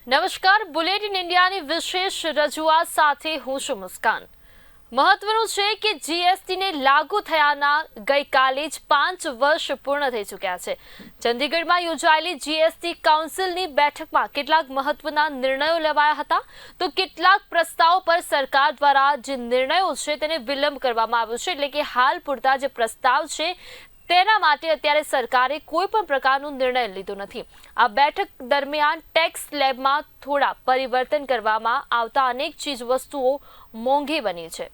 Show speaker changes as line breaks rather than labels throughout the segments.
નમસ્કાર, બુલેટિન ઇન્ડિયાની વિશેષ રજૂઆત સાથે હું છું મુસ્કાન। મહત્વનું છે કે જીએસટીને લાગુ થયાના ગઈકાલે જ 5 વર્ષ પૂર્ણ થઈ ચૂક્યા છે। ચંદીગઢમાં યોજાયેલી જીએસટી કાઉન્સિલની બેઠકમાં કેટલાક મહત્વના નિર્ણયો લેવાયા હતા, તો કેટલાક પ્રસ્તાવો પર સરકાર દ્વારા જે નિર્ણયો છે તેને વિલંબ કરવામાં આવ્યો છે, એટલે કે હાલ પૂરતા જે પ્રસ્તાવ છે તેના માટે અત્યારે સરકારે કોઈ પણ પ્રકારનો નિર્ણય લીધો નથી। આ બેઠક દરમિયાન ટેક્સ સ્લેબમાં થોડા પરિવર્તન કરવામાં આવતા અનેક ચીજ વસ્તુઓ મોંઘી બની છે।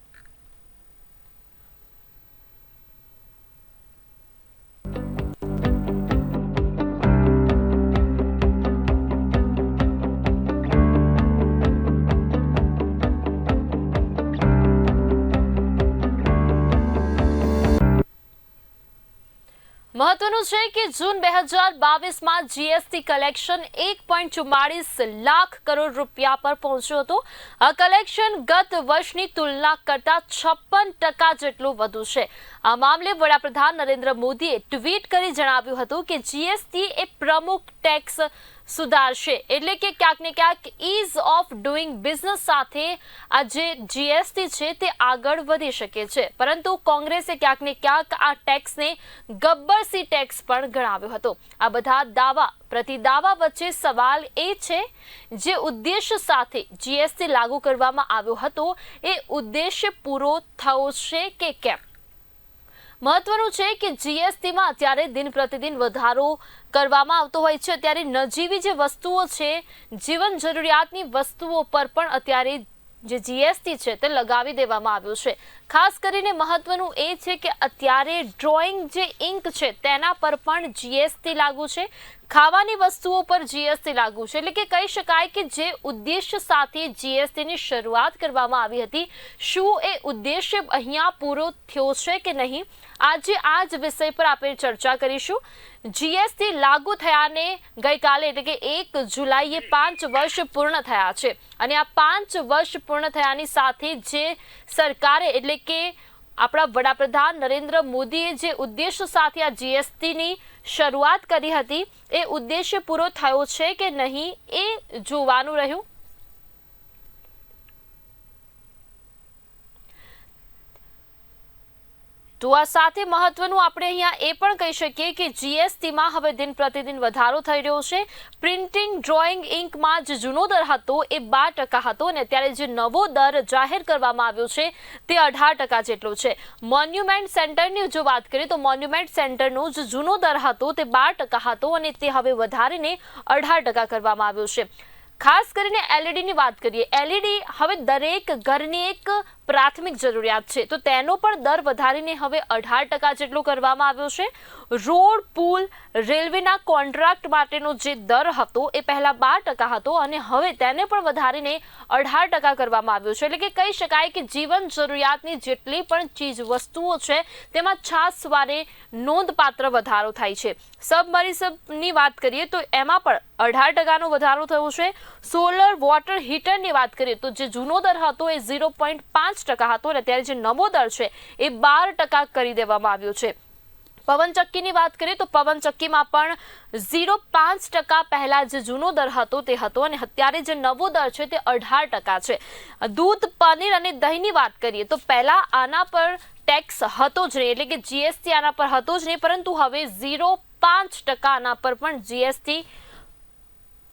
મહત્વનું છે કે જૂન 2022માં જીએસટી કલેક્શન 1.44 લાખ કરોડ રૂપિયા પર પહોંચ્યો હતો। આ કલેક્શન ગત વર્ષની તુલના કરતા 56% જેટલું વધુ છે। આ મામલે વડાપ્રધાન નરેન્દ્ર મોદીએ ટ્વીટ કરી જણાવ્યું હતું કે જીએસટી એ પ્રમુખ ટેક્સ સુધારશે, એટલે કે ક્યાંક ને ક્યાંક ઇઝ ઓફ ડુઇંગ બિઝનેસ સાથે આ જે જીએસટી છે તે આગળ વધી શકે છે, પરંતુ કોંગ્રેસે ક્યાંક ને ક્યાંક આ ટેક્સને ગબ્બરસી ટેક્સ પણ ગણાવ્યો હતો। આ બધા દાવા પ્રતિદાવા વચ્ચે સવાલ એ છે, જે ઉદ્દેશ્ય સાથે જીએસટી લાગુ કરવામાં આવ્યો હતો એ ઉદ્દેશ્ય પૂરો થયો છે કે કેમ? મહત્વનું છે કે જીએસટીમાં અત્યારે દિન પ્રતિદિન વધારો કરવામાં આવતો હોય છે। અત્યારે નજીવી જે વસ્તુઓ છે, જીવન જરૂરિયાતની વસ્તુઓ પર પણ અત્યારે જે જીએસટી છે તે લગાવી દેવામાં આવ્યું છે। ખાસ કરીને મહત્વનું એ છે કે અત્યારે ડ્રોઈંગ જે ઇંક છે તેના પર પણ જીએસટી લાગુ છે, ખાવાની વસ્તુઓ પર જીએસટી લાગુ છે, એટલે કે કહી શકાય કે જે ઉદ્દેશ્ય સાથે જીએસટીની શરૂઆત કરવામાં આવી હતી, શું એ ઉદ્દેશ્ય અહીંયા પૂરો થયો છે કે નહીં? આજે આ જ વિષય પર આપણે ચર્ચા કરીશું। જીએસટી લાગુ થયાને ગઈકાલે એટલે કે 1 જુલાઈએ 5 વર્ષ પૂર્ણ થયા છે, અને આ 5 વર્ષ પૂર્ણ થયાની સાથે જે સરકારે એટલે કે આપણા વડાપ્રધાન નરેન્દ્ર મોદીએ જે ઉદ્દેશ્ય સાથે આ જીએસટીની શરૂઆત કરી હતી એ ઉદ્દેશ્ય પૂરો થયો છે કે નહીં એ જોવાનું રહ્યું। તો આ સાથે મહત્વનું આપણે અહીંયા એ પણ કહી શકીએ કે જીએસટીમાં હવે દિન પ્રતિદિન વધારો થઈ રહ્યો છે। પ્રિન્ટિંગ ડ્રોઈંગ ઇંકમાં જે જૂનો દર હતો એ 12% હતો, અને અત્યારે જે નવો દર જાહેર કરવામાં આવ્યો છે તે 18% જેટલો છે। મોન્યુમેન્ટ સેન્ટરની જો વાત કરીએ તો મોન્યુમેન્ટ સેન્ટરનો જે જૂનો દર હતો તે 12% હતો, અને તે હવે વધારીને 18% કરવામાં આવ્યો છે। ખાસ કરીને એલઈડીની વાત કરીએ, એલઈડી હવે દરેક ઘરની એક પ્રાથમિક જરૂરિયાત છે, તો તેનો પણ દર વધારીને હવે 18% જેટલો કરવામાં આવ્યો છે। રોડ, પુલ, રેલવેના કોન્ટ્રાક્ટ માટેનો જે દર હતો એ પહેલા 12% હતો, અને હવે તેને પણ વધારીને 18% કરવામાં આવ્યો છે, એટલે કે કહી શકાય કે જીવન જરૂરિયાતની જેટલી પણ ચીજ વસ્તુઓ છે તેમાં છાસવારે નોંધપાત્ર વધારો થાય છે। સબમર્સિબલની વાત કરીએ તો એમાં પણ 18%નો વધારો થયો છે। સોલર વોટર હીટરની વાત કરીએ તો જે જૂનો દર હતો એ 0.5% હતો, અને અત્યારે જે નવો દર છે એ 12% કરી દેવામાં આવ્યો છે। પવનચક્કીની વાત કરીએ તો પવનચક્કીમાં પણ 0.5% પહેલા જે જૂનો દર હતો તે હતો, અને અત્યારે જે નવો દર છે તે 18% છે। દૂધ, પનીર અને દહીંની વાત કરીએ તો પહેલા આના પર ટેક્સ હતો જ નહીં, એટલે કે જીએસટી આના પર હતો જ નહીં, પરંતુ હવે 0.5% આના પર પણ જીએસટી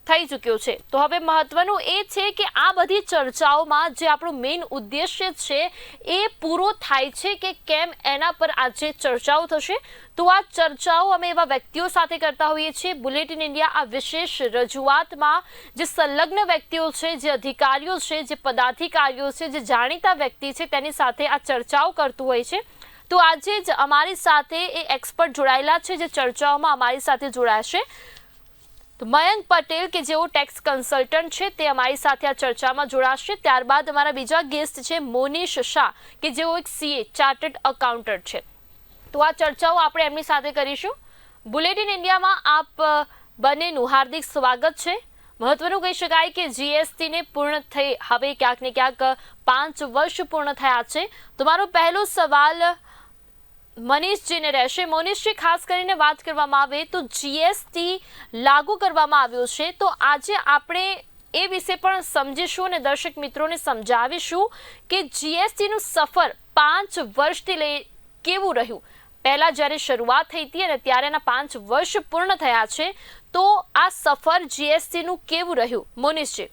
થઈ ચૂક્યો છે। તો હવે મહત્વનું એ છે કે આ બધી ચર્ચાઓમાં જે આપણો મેઇન ઉદ્દેશ્ય છે એ પૂરો થાય છે કે કેમ, એના પર આજે ચર્ચાઓ થશે। તો આ ચર્ચાઓ અમે એવા વ્યક્તિઓ સાથે કરતા હોઈએ છીએ। બુલેટિન ઇન્ડિયા આ વિશેષ રજૂઆતમાં જે સંલગ્ન વ્યક્તિઓ છે, જે અધિકારીઓ છે, જે પદાધિકારીઓ છે, જે જાણીતા વ્યક્તિ છે, તેની સાથે આ ચર્ચાઓ કરતું હોય છે। તો આજે જ અમારી સાથે એ એક્સપર્ટ જોડાયેલા છે જે ચર્ચાઓમાં અમારી સાથે જોડાશે। તો મયંક પટેલ કે જેઓ ટેક્સ કન્સલ્ટન્ટ છે તે અમારી સાથે આ ચર્ચામાં જોડાશે। ત્યારબાદ અમારા બીજા ગેસ્ટ છે મોનિશ શાહ કે જેઓ એક સીએ ચાર્ટર્ડ એકાઉન્ટન્ટ છે। તો આ ચર્ચાઓ આપણે એમની સાથે કરીશું। બુલેટિન ઇન્ડિયામાં આપ બંનેનું હાર્દિક સ્વાગત છે। મહત્વનું કહી શકાય કે જીએસટીને પૂર્ણ થઈ હવે ક્યાંક ને ક્યાંક 5 વર્ષ પૂર્ણ થયા છે। તો મારો પહેલો સવાલ મનીષજીને રહેશે। મનીષજી, ખાસ કરીને વાત કરવામાં આવે તો જીએસટી લાગુ કરવામાં આવ્યો છે, તો આજે આપણે એ વિશે પણ સમજીશું અને દર્શક મિત્રોને સમજાવીશું કે જીએસટી નું સફર 5 વર્ષથી લઈ કેવું રહ્યું. પહેલા જ્યારે શરૂઆત થઈ હતી અને ત્યારે એના 5 વર્ષ પૂર્ણ થયા છે, તો આ સફર જીએસટી નું કેવું રહ્યું? મોનિશજી.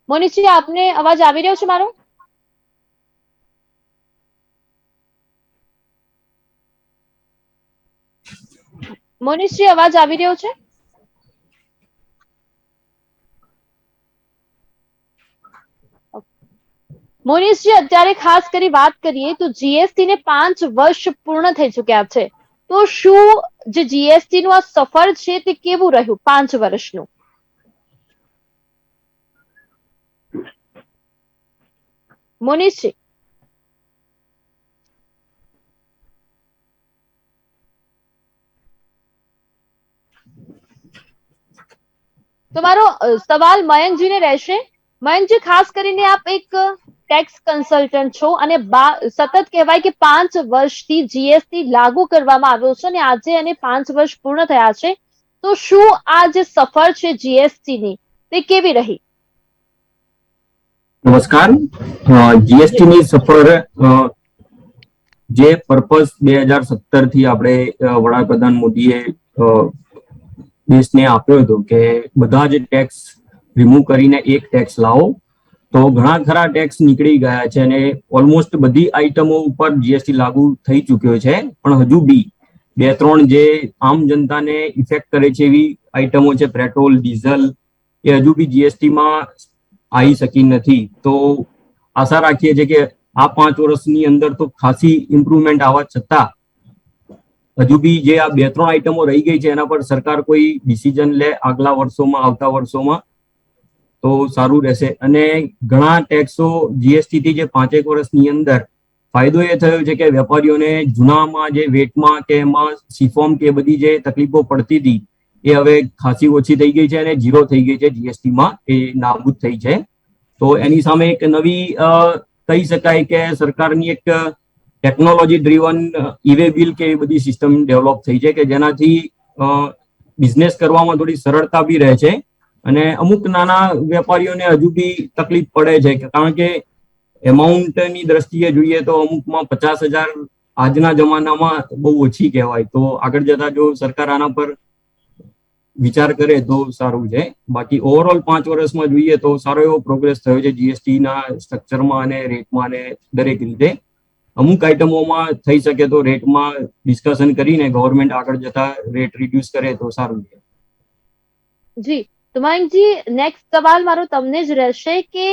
મોનિશજી, આપને અવાજ આવી રહ્યો છે મારો? મોનિશજી, અવાજ આવી રહ્યો છે? મોનિશજી, અત્યારે ખાસ કરી વાત કરીએ તો જીએસટી ને 5 વર્ષ પૂર્ણ થઈ ચુક્યા છે, તો શું જે જીએસટી નું આ સફર છે તે કેવું રહ્યું 5 વર્ષનું? મોનિશજી, તમારો સવાલ મયંકજીને રહેશે. મયંકજી, ખાસ કરીને આપ એક ટેક્સ કન્સલ્ટન્ટ છો અને સતત કહેવાય કે 5 વર્ષથી જીએસટી લાગુ કરવામાં આવ્યો છે અને આજે એને 5 વર્ષ પૂર્ણ થયા છે, તો શું આ જે સફર છે જીએસટી ની તે કેવી રહી?
નમસ્કાર. જીએસટી ની સફર જે પર્પઝ 2017 થી આપણે વડાપ્રધાન મોદીએ દેશને આપ્યો હતો કે બધા જ ટેક્સ રિમૂવ કરીને એક ટેક્સ લાવો, તો ઘણા ખરા ટેક્સ નીકળી ગયા છે અને ઓલમોસ્ટ બધી આઈટમો ઉપર જીએસટી લાગુ થઈ ચૂક્યો છે. પણ હજુ બી 2-3 જે આમ જનતાને ઇફેક્ટ કરે છે એવી આઈટમો છે, પેટ્રોલ, ડીઝલ, એ હજુ બી જીએસટીમાં આવી શકી નથી. તો આશા રાખીએ છીએ કે આ 5 વર્ષની અંદર તો ખાસી ઇમ્પ્રુવમેન્ટ આવવા છતાં હજુ બી જે આ 2-3 આઈટમો રહી ગઈ છે એના પર સરકાર કોઈ ડિસિઝન લે આગલા વર્ષોમાં, આવતા વર્ષોમાં, તો સારું રહેશે. અને ઘણા ટેક્સો જીએસટી થી જે 5 વર્ષની અંદર ફાયદો એ થયો છે કે વેપારીઓને જૂનામાં જે વેટમાં કે એમાં સીફોર્મ કે બધી જે તકલીફો પડતી હતી એ હવે ખાસી ઓછી થઈ ગઈ છે અને 0 થઈ ગઈ છે જીએસટીમાં, એ નાબૂદ થઈ છે. તો એની સામે એક નવી કહી શકાય કે સરકારની એક ટેકનોલોજી ડ્રીવન ઈ-વે બિલ કે એ બધી સિસ્ટમ ડેવલપ થઈ છે કે જેનાથી બિઝનેસ કરવામાં થોડી સરળતા બી રહે છે. અને અમુક નાના વેપારીઓને હજુ બી તકલીફ પડે છે કારણ કે એમાઉન્ટની દ્રષ્ટિએ જોઈએ તો અમુકમાં 50,000 આજના જમાનામાં બહુ ઓછી કહેવાય. તો આગળ જતા જો સરકાર આના પર વિચાર કરે તો સારું છે. બાકી ઓવરઓલ 5 વર્ષમાં જોઈએ તો સારો એવો પ્રોગ્રેસ થયો છે જીએસટી ના સ્ટ્રક્ચરમાં અને રેટમાં અને દરેક રીતે. અમુક આઈટમોમાં થઈ શકે તો રેટમાં ડિસ્કશન કરીને ગવર્મેન્ટ આગળ જતા રેટ રિડ્યુસ કરે તો સારું છે.
જી, તો મયંકજી, નેક્સ્ટ સવાલ મારો તમને જ રહેશે કે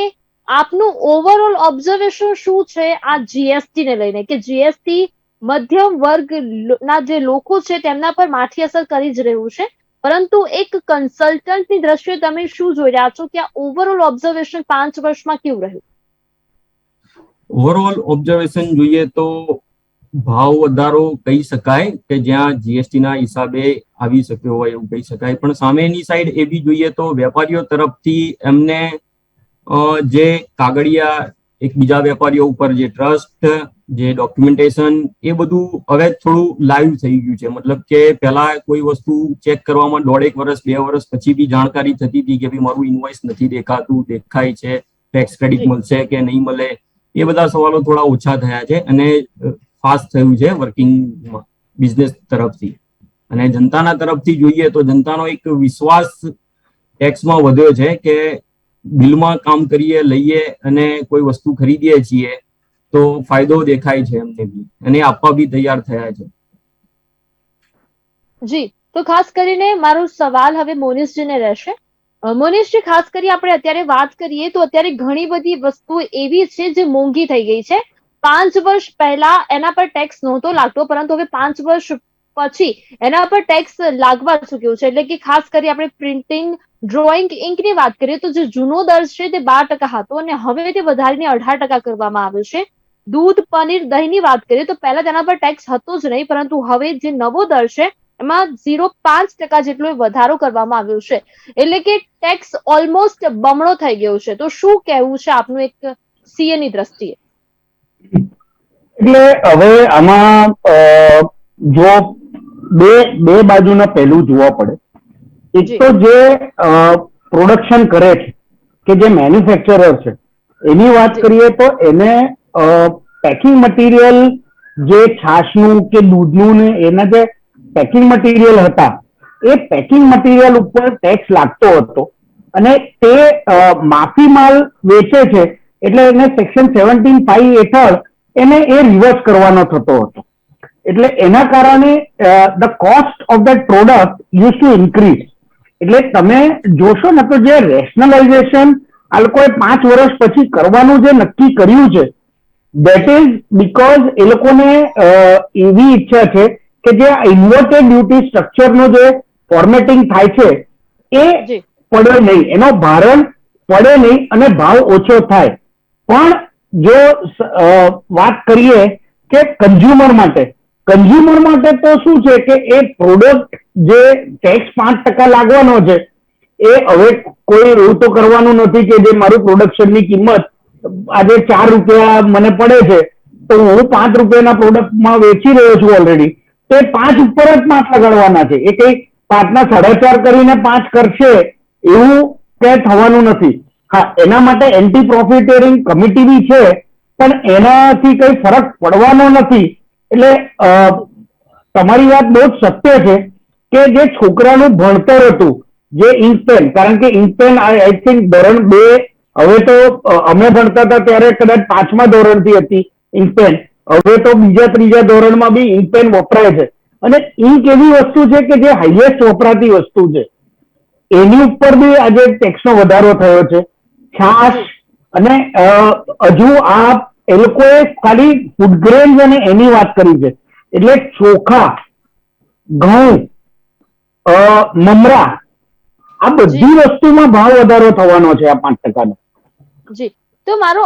આપનું ઓવરઓલ ઓબ્ઝર્વેશન શું છે આ જીએસટી ને લઈને, કે જીએસટી મધ્યમ વર્ગના જે લોકો છે તેમના પર માઠી અસર કરી જ રહ્યું છે, પરંતુ એક કન્સલ્ટન્ટની દ્રષ્ટિએ તમે શું જોઈ રહ્યા છો કે આ ઓવરઓલ ઓબ્ઝર્વેશન 5 વર્ષમાં કેવું રહ્યું?
ઓવરઓલ ઓબ્ઝર્વેશન જોઈએ તો ભાવ વધારો કહી શકાય કે જ્યાં જીએસટી ના હિસાબે આવી શક્યો હોય એવું કહી શકાય. પણ સામેની સાઈડ એ બી જોઈએ તો વેપારીઓ તરફથી એમને જે કાગળિયા એક બીજા વેપારીઓ ઉપર જે ટ્રસ્ટ, જે ડોક્યુમેન્ટેશન, એ બધું હવે થોડું લાઈવ થઈ ગયું છે. મતલબ કે પહેલા કોઈ વસ્તુ ચેક કરવામાં 1.5 વર્ષ 2 વર્ષ પછી બી જાણકારી થતી હતી કે ભાઈ મારું ઇનવોઇસ નથી દેખાતું, દેખાય છે, ટેક્સ ક્રેડિટ મળશે કે નહીં મળે, એ બધા સવાલો થોડા ઓછા થયા છે અને ફાસ્ટ થયું છે વર્કિંગ બિઝનેસ તરફથી. અને જનતાના તરફથી જોઈએ તો જનતાનો એક વિશ્વાસ ટેક્સમાં વધ્યો છે કે બિલમાં કામ કરીએ, લઈએ અને કોઈ વસ્તુ ખરીદીએ છીએ તો ફાયદો દેખાય છે એમને બી અને આપવા બી તૈયાર થયા છે.
જી, તો ખાસ કરીને મારો સવાલ હવે મોનિશજીને રહેશે. મોનિશજી, ખાસ કરી આપણે અત્યારે વાત કરીએ તો અત્યારે ઘણી બધી વસ્તુ એવી છે જે મોંઘી થઈ ગઈ છે. 5 વર્ષ પહેલા એના પર ટેક્સ નહોતો લાગતો, પરંતુ હવે 5 વર્ષ પછી એના પર ટેક્સ લાગવા ચૂક્યો છે. એટલે કે ખાસ કરી આપણે પ્રિન્ટિંગ, ડ્રોઈંગ, ઇંકની વાત કરીએ તો જે જૂનો દર છે તે 12% હતો અને હવે તે વધારીને 18% કરવામાં આવ્યો છે. દૂધ, પનીર, દહીંની વાત કરીએ તો પહેલા તેના પર ટેક્સ હતો જ નહીં, પરંતુ હવે જે નવો દર છે એમાં 0.5% જેટલો વધારો કરવામાં આવ્યો છે. એટલે કે ટેક્સ ઓલમોસ્ટ બમણો થઈ ગયો છે. તો શું કહેવું છે આપનું એક સીએ ની દ્રષ્ટિએ?
એટલે હવે આમાં જો બે બાજુના પહેલું જોવા પડે. એક તો જે પ્રોડક્શન કરે છે કે જે મેન્યુફેક્ચરર છે એની વાત કરીએ તો એને પેકિંગ મટીરિયલ જે છાશનું કે દૂધનું ને એના જે પેકિંગ મટીરિયલ હતા એ પેકિંગ મટીરિયલ ઉપર ટેક્સ લાગતો હતો અને તે માફી માલ વેચે છે એટલે એને સેક્શન 17(5) હેઠળ એને એ રિવર્સ કરવાનો થતો હતો. એટલે એના કારણે the cost of that product use to increase. એટલે તમે જોશો ને તો જે રેશનલાઇઝેશન આ લોકોએ 5 વર્ષ પછી કરવાનું જે નક્કી કર્યું છે દેટ ઇઝ બીકોઝ એ લોકોને એવી ઈચ્છા છે કે જે ઇન્વર્ટેડ ડ્યુટી સ્ટ્રક્ચરનો જે ફોર્મેટિંગ થાય છે એ પડે નહીં, એનો ભારણ પડે નહીં અને ભાવ ઓછો થાય. પણ જો વાત કરીએ કે કન્ઝ્યુમર માટે તો શું છે કે એ પ્રોડક્ટ જે ટેક્સ 5% લાગવાનો છે એ હવે કોઈ એવું તો કરવાનું નથી કે જે મારું પ્રોડક્શનની કિંમત આજે 4 રૂપિયા મને પડે છે તો હું 5 રૂપિયાના પ્રોડક્ટમાં વેચી રહ્યો છું ઓલરેડી, તો એ 5 ઉપર જ 5 લગાડવાના છે. એ કઈ 5 ના 4.5 કરીને 5 કરશે એવું કઈ થવાનું નથી. હા, એના માટે એન્ટી પ્રોફિટેરિંગ કમિટી બી છે પણ એનાથી કઈ ફરક પડવાનો નથી. એટલે તમારી વાત બહુ જ સત્ય છે કે જે છોકરાનું ભણતર હતું જે ઇંક પેન, કારણ કે ઇંક પેન આઈ થિંક ધોરણ 2 હવે તો અમે ભણતા હતા ત્યારે કદાચ 5મા ધોરણથી હતી ઇંક પેન, હવે તો 2જા 3જા ધોરણમાં બી ઇંક પેન વપરાય છે. અને ઇંક એવી વસ્તુ છે કે જે હાઈએસ્ટ વપરાતી વસ્તુ છે એની ઉપર બી આજે ટેક્સનો વધારો થયો છે. છાશ અને હજુ આ એ લોકોએ ખાલી ફૂડ ગ્રેન્સ અને એની વાત કરી છે એટલે ચોખા, ઘઉં, મમરા આ બધી વસ્તુમાં ભાવ વધારો થવાનો છે આ 5%.
જી, તો મારો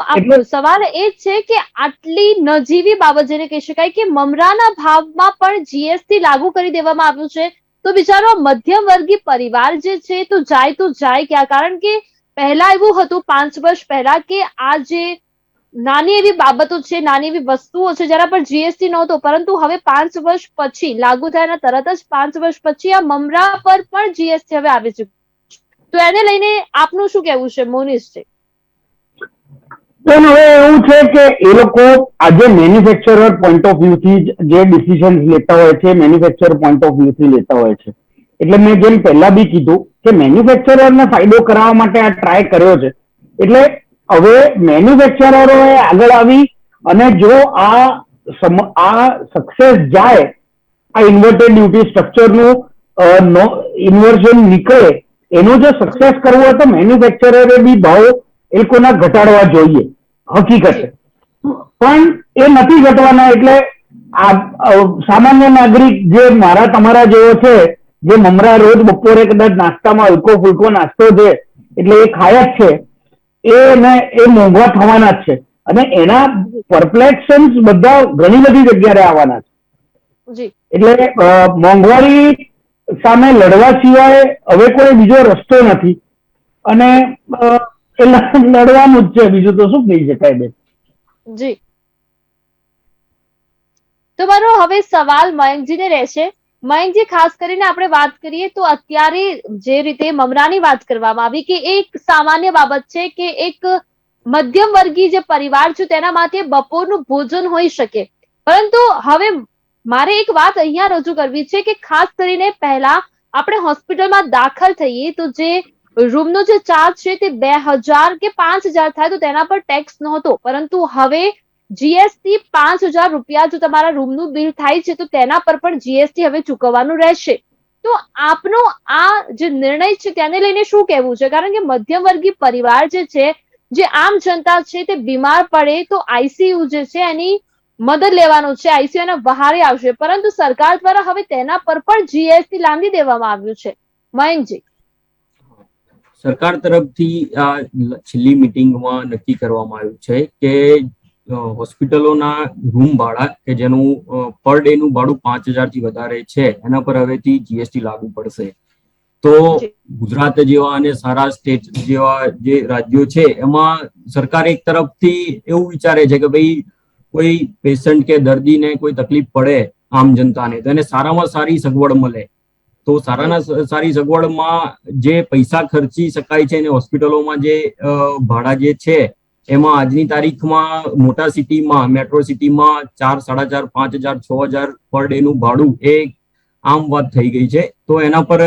સવાલ એ છે કે આટલી નજીવી બાબત જેને કહી શકાય કે મમરાના ભાવમાં પણ જીએસટી લાગુ કરી દેવામાં આવ્યું છે તો બિચારો મધ્યમ વર્ગીય પરિવાર જે છે તો જાય ક્યાં? કારણ કે પહેલા એવું હતું 5 વર્ષ પહેલા કે આ જે નાની એવી બાબતો છે, નાની એવી વસ્તુઓ છે જેના પર જીએસટી નહોતો, પરંતુ હવે 5 વર્ષ પછી લાગુ થયાના તરત જ 5 વર્ષ પછી આ મમરા પર પણ જીએસટી હવે આવી ચૂક્યું. તો એને લઈને આપનું શું કહેવું છે મોનિશ છે?
પણ હવે એવું છે કે એ લોકો આજે મેન્યુફેક્ચરર પોઈન્ટ ઓફ વ્યૂ થી જે ડિસિઝન લેતા હોય છે મેન્યુફેક્ચરર પોઈન્ટ ઓફ વ્યૂ થી લેતા હોય છે. એટલે મેં જેમ પહેલા બી કીધું કે મેન્યુફેક્ચરરને ફાયદો કરાવવા માટે આ ટ્રાય કર્યો છે. એટલે હવે મેન્યુફેક્ચરરોએ આગળ આવી અને જો આ સક્સેસ જાય, આ ઇન્વર્ટેડ ડ્યુટી સ્ટ્રક્ચરનું ઇન્વર્ઝન નીકળે, એનું જો સક્સેસ કરવું હોય તો મેન્યુફેક્ચરરે બી ભાવ એ લોકોના ઘટાડવા જોઈએ હકીકતે. પણ એ નથી ઘટવાના. એટલે સામાન્ય નાગરિક જે મારા તમારા જેવો છે જે મમરા રોજ બપોરે કદાચ નાસ્તામાં હલકો ફૂલકો નાસ્તો છે એટલે એ ખાય જ છે, એ મોંઘવા થવાના જ છે અને એના પરપ્લેક્શન્સ બધા ઘણી બધી જગ્યાએ આવવાના છે. એટલે મોંઘવારી સામે લડવા સિવાય હવે કોઈ બીજો રસ્તો નથી અને એ લડવાનું જ છે, બીજું તો શું કહી શકાય બેન.
જી, તો મારો હવે સવાલ મયંકજીને રહેશે. મયંકજી, ખાસ કરીને આપણે વાત કરીએ તો અત્યારે જે રીતે મમરાની વાત કરવામાં આવી કે એક સામાન્ય બાબત છે કે એક મધ્યમ વર્ગીય જે પરિવાર છે તેના માટે બપોરનું ભોજન હોઈ શકે, પરંતુ હવે મારે એક વાત અહીંયા રજૂ કરવી છે કે ખાસ કરીને પહેલા આપણે હોસ્પિટલમાં દાખલ થઈએ તો જે રૂમનો જે ચાર્જ છે તે 2000 કે 5000 થાય તો તેના પર ટેક્સ નહોતો, પરંતુ હવે જીએસટી 5000 રૂપિયા જો તમારા રૂમનું બિલ થાય છે તો તેના પર પણ જીએસટી હવે ચૂકવવાનું રહેશે. તો આપનો આ જે નિર્ણય છે તેને લઈને શું કહેવું છે? કારણ કે મધ્યમ વર્ગીય પરિવાર જે છે, જે આમ જનતા છે તે બીમાર પડે તો આઈસીયુ જે છે એની મદદ લેવાનો છે, આઈસીયુ એના બહારે આવશે, પરંતુ સરકાર દ્વારા હવે તેના પર પણ જીએસટી લાંબી દેવામાં આવ્યું છે. મયંકજી,
સરકાર તરફથી આ છેલ્લી મીટિંગમાં નક્કી કરવામાં આવ્યું છે કે હોસ્પિટલોના રૂમ ભાડા કે જેનું પર ડે નું ભાડું 5000 થી વધારે છે એના પર હવેથી જીએસટી લાગુ પડશે. તો ગુજરાત જેવા અને સારા સ્ટેટ જેવા જે રાજ્યો છે એમાં સરકાર એક તરફથી એવું વિચારે છે કે ભાઈ કોઈ પેશન્ટ કે દર્દીને કોઈ તકલીફ પડે આમ જનતાને તો એને સારામાં સારી સગવડ મળે. તો સારી સગવડમાં જે પૈસા ખર્ચી શકાય છે અને હોસ્પિટલોમાં જે ભાડા જે છે એમાં આજની તારીખમાં મોટા સિટીમાં મેટ્રો સિટીમાં 4, 4.5, 5,000, 6,000 પર ડે નું ભાડું એ આમ વાત થઈ ગઈ છે. તો એના પર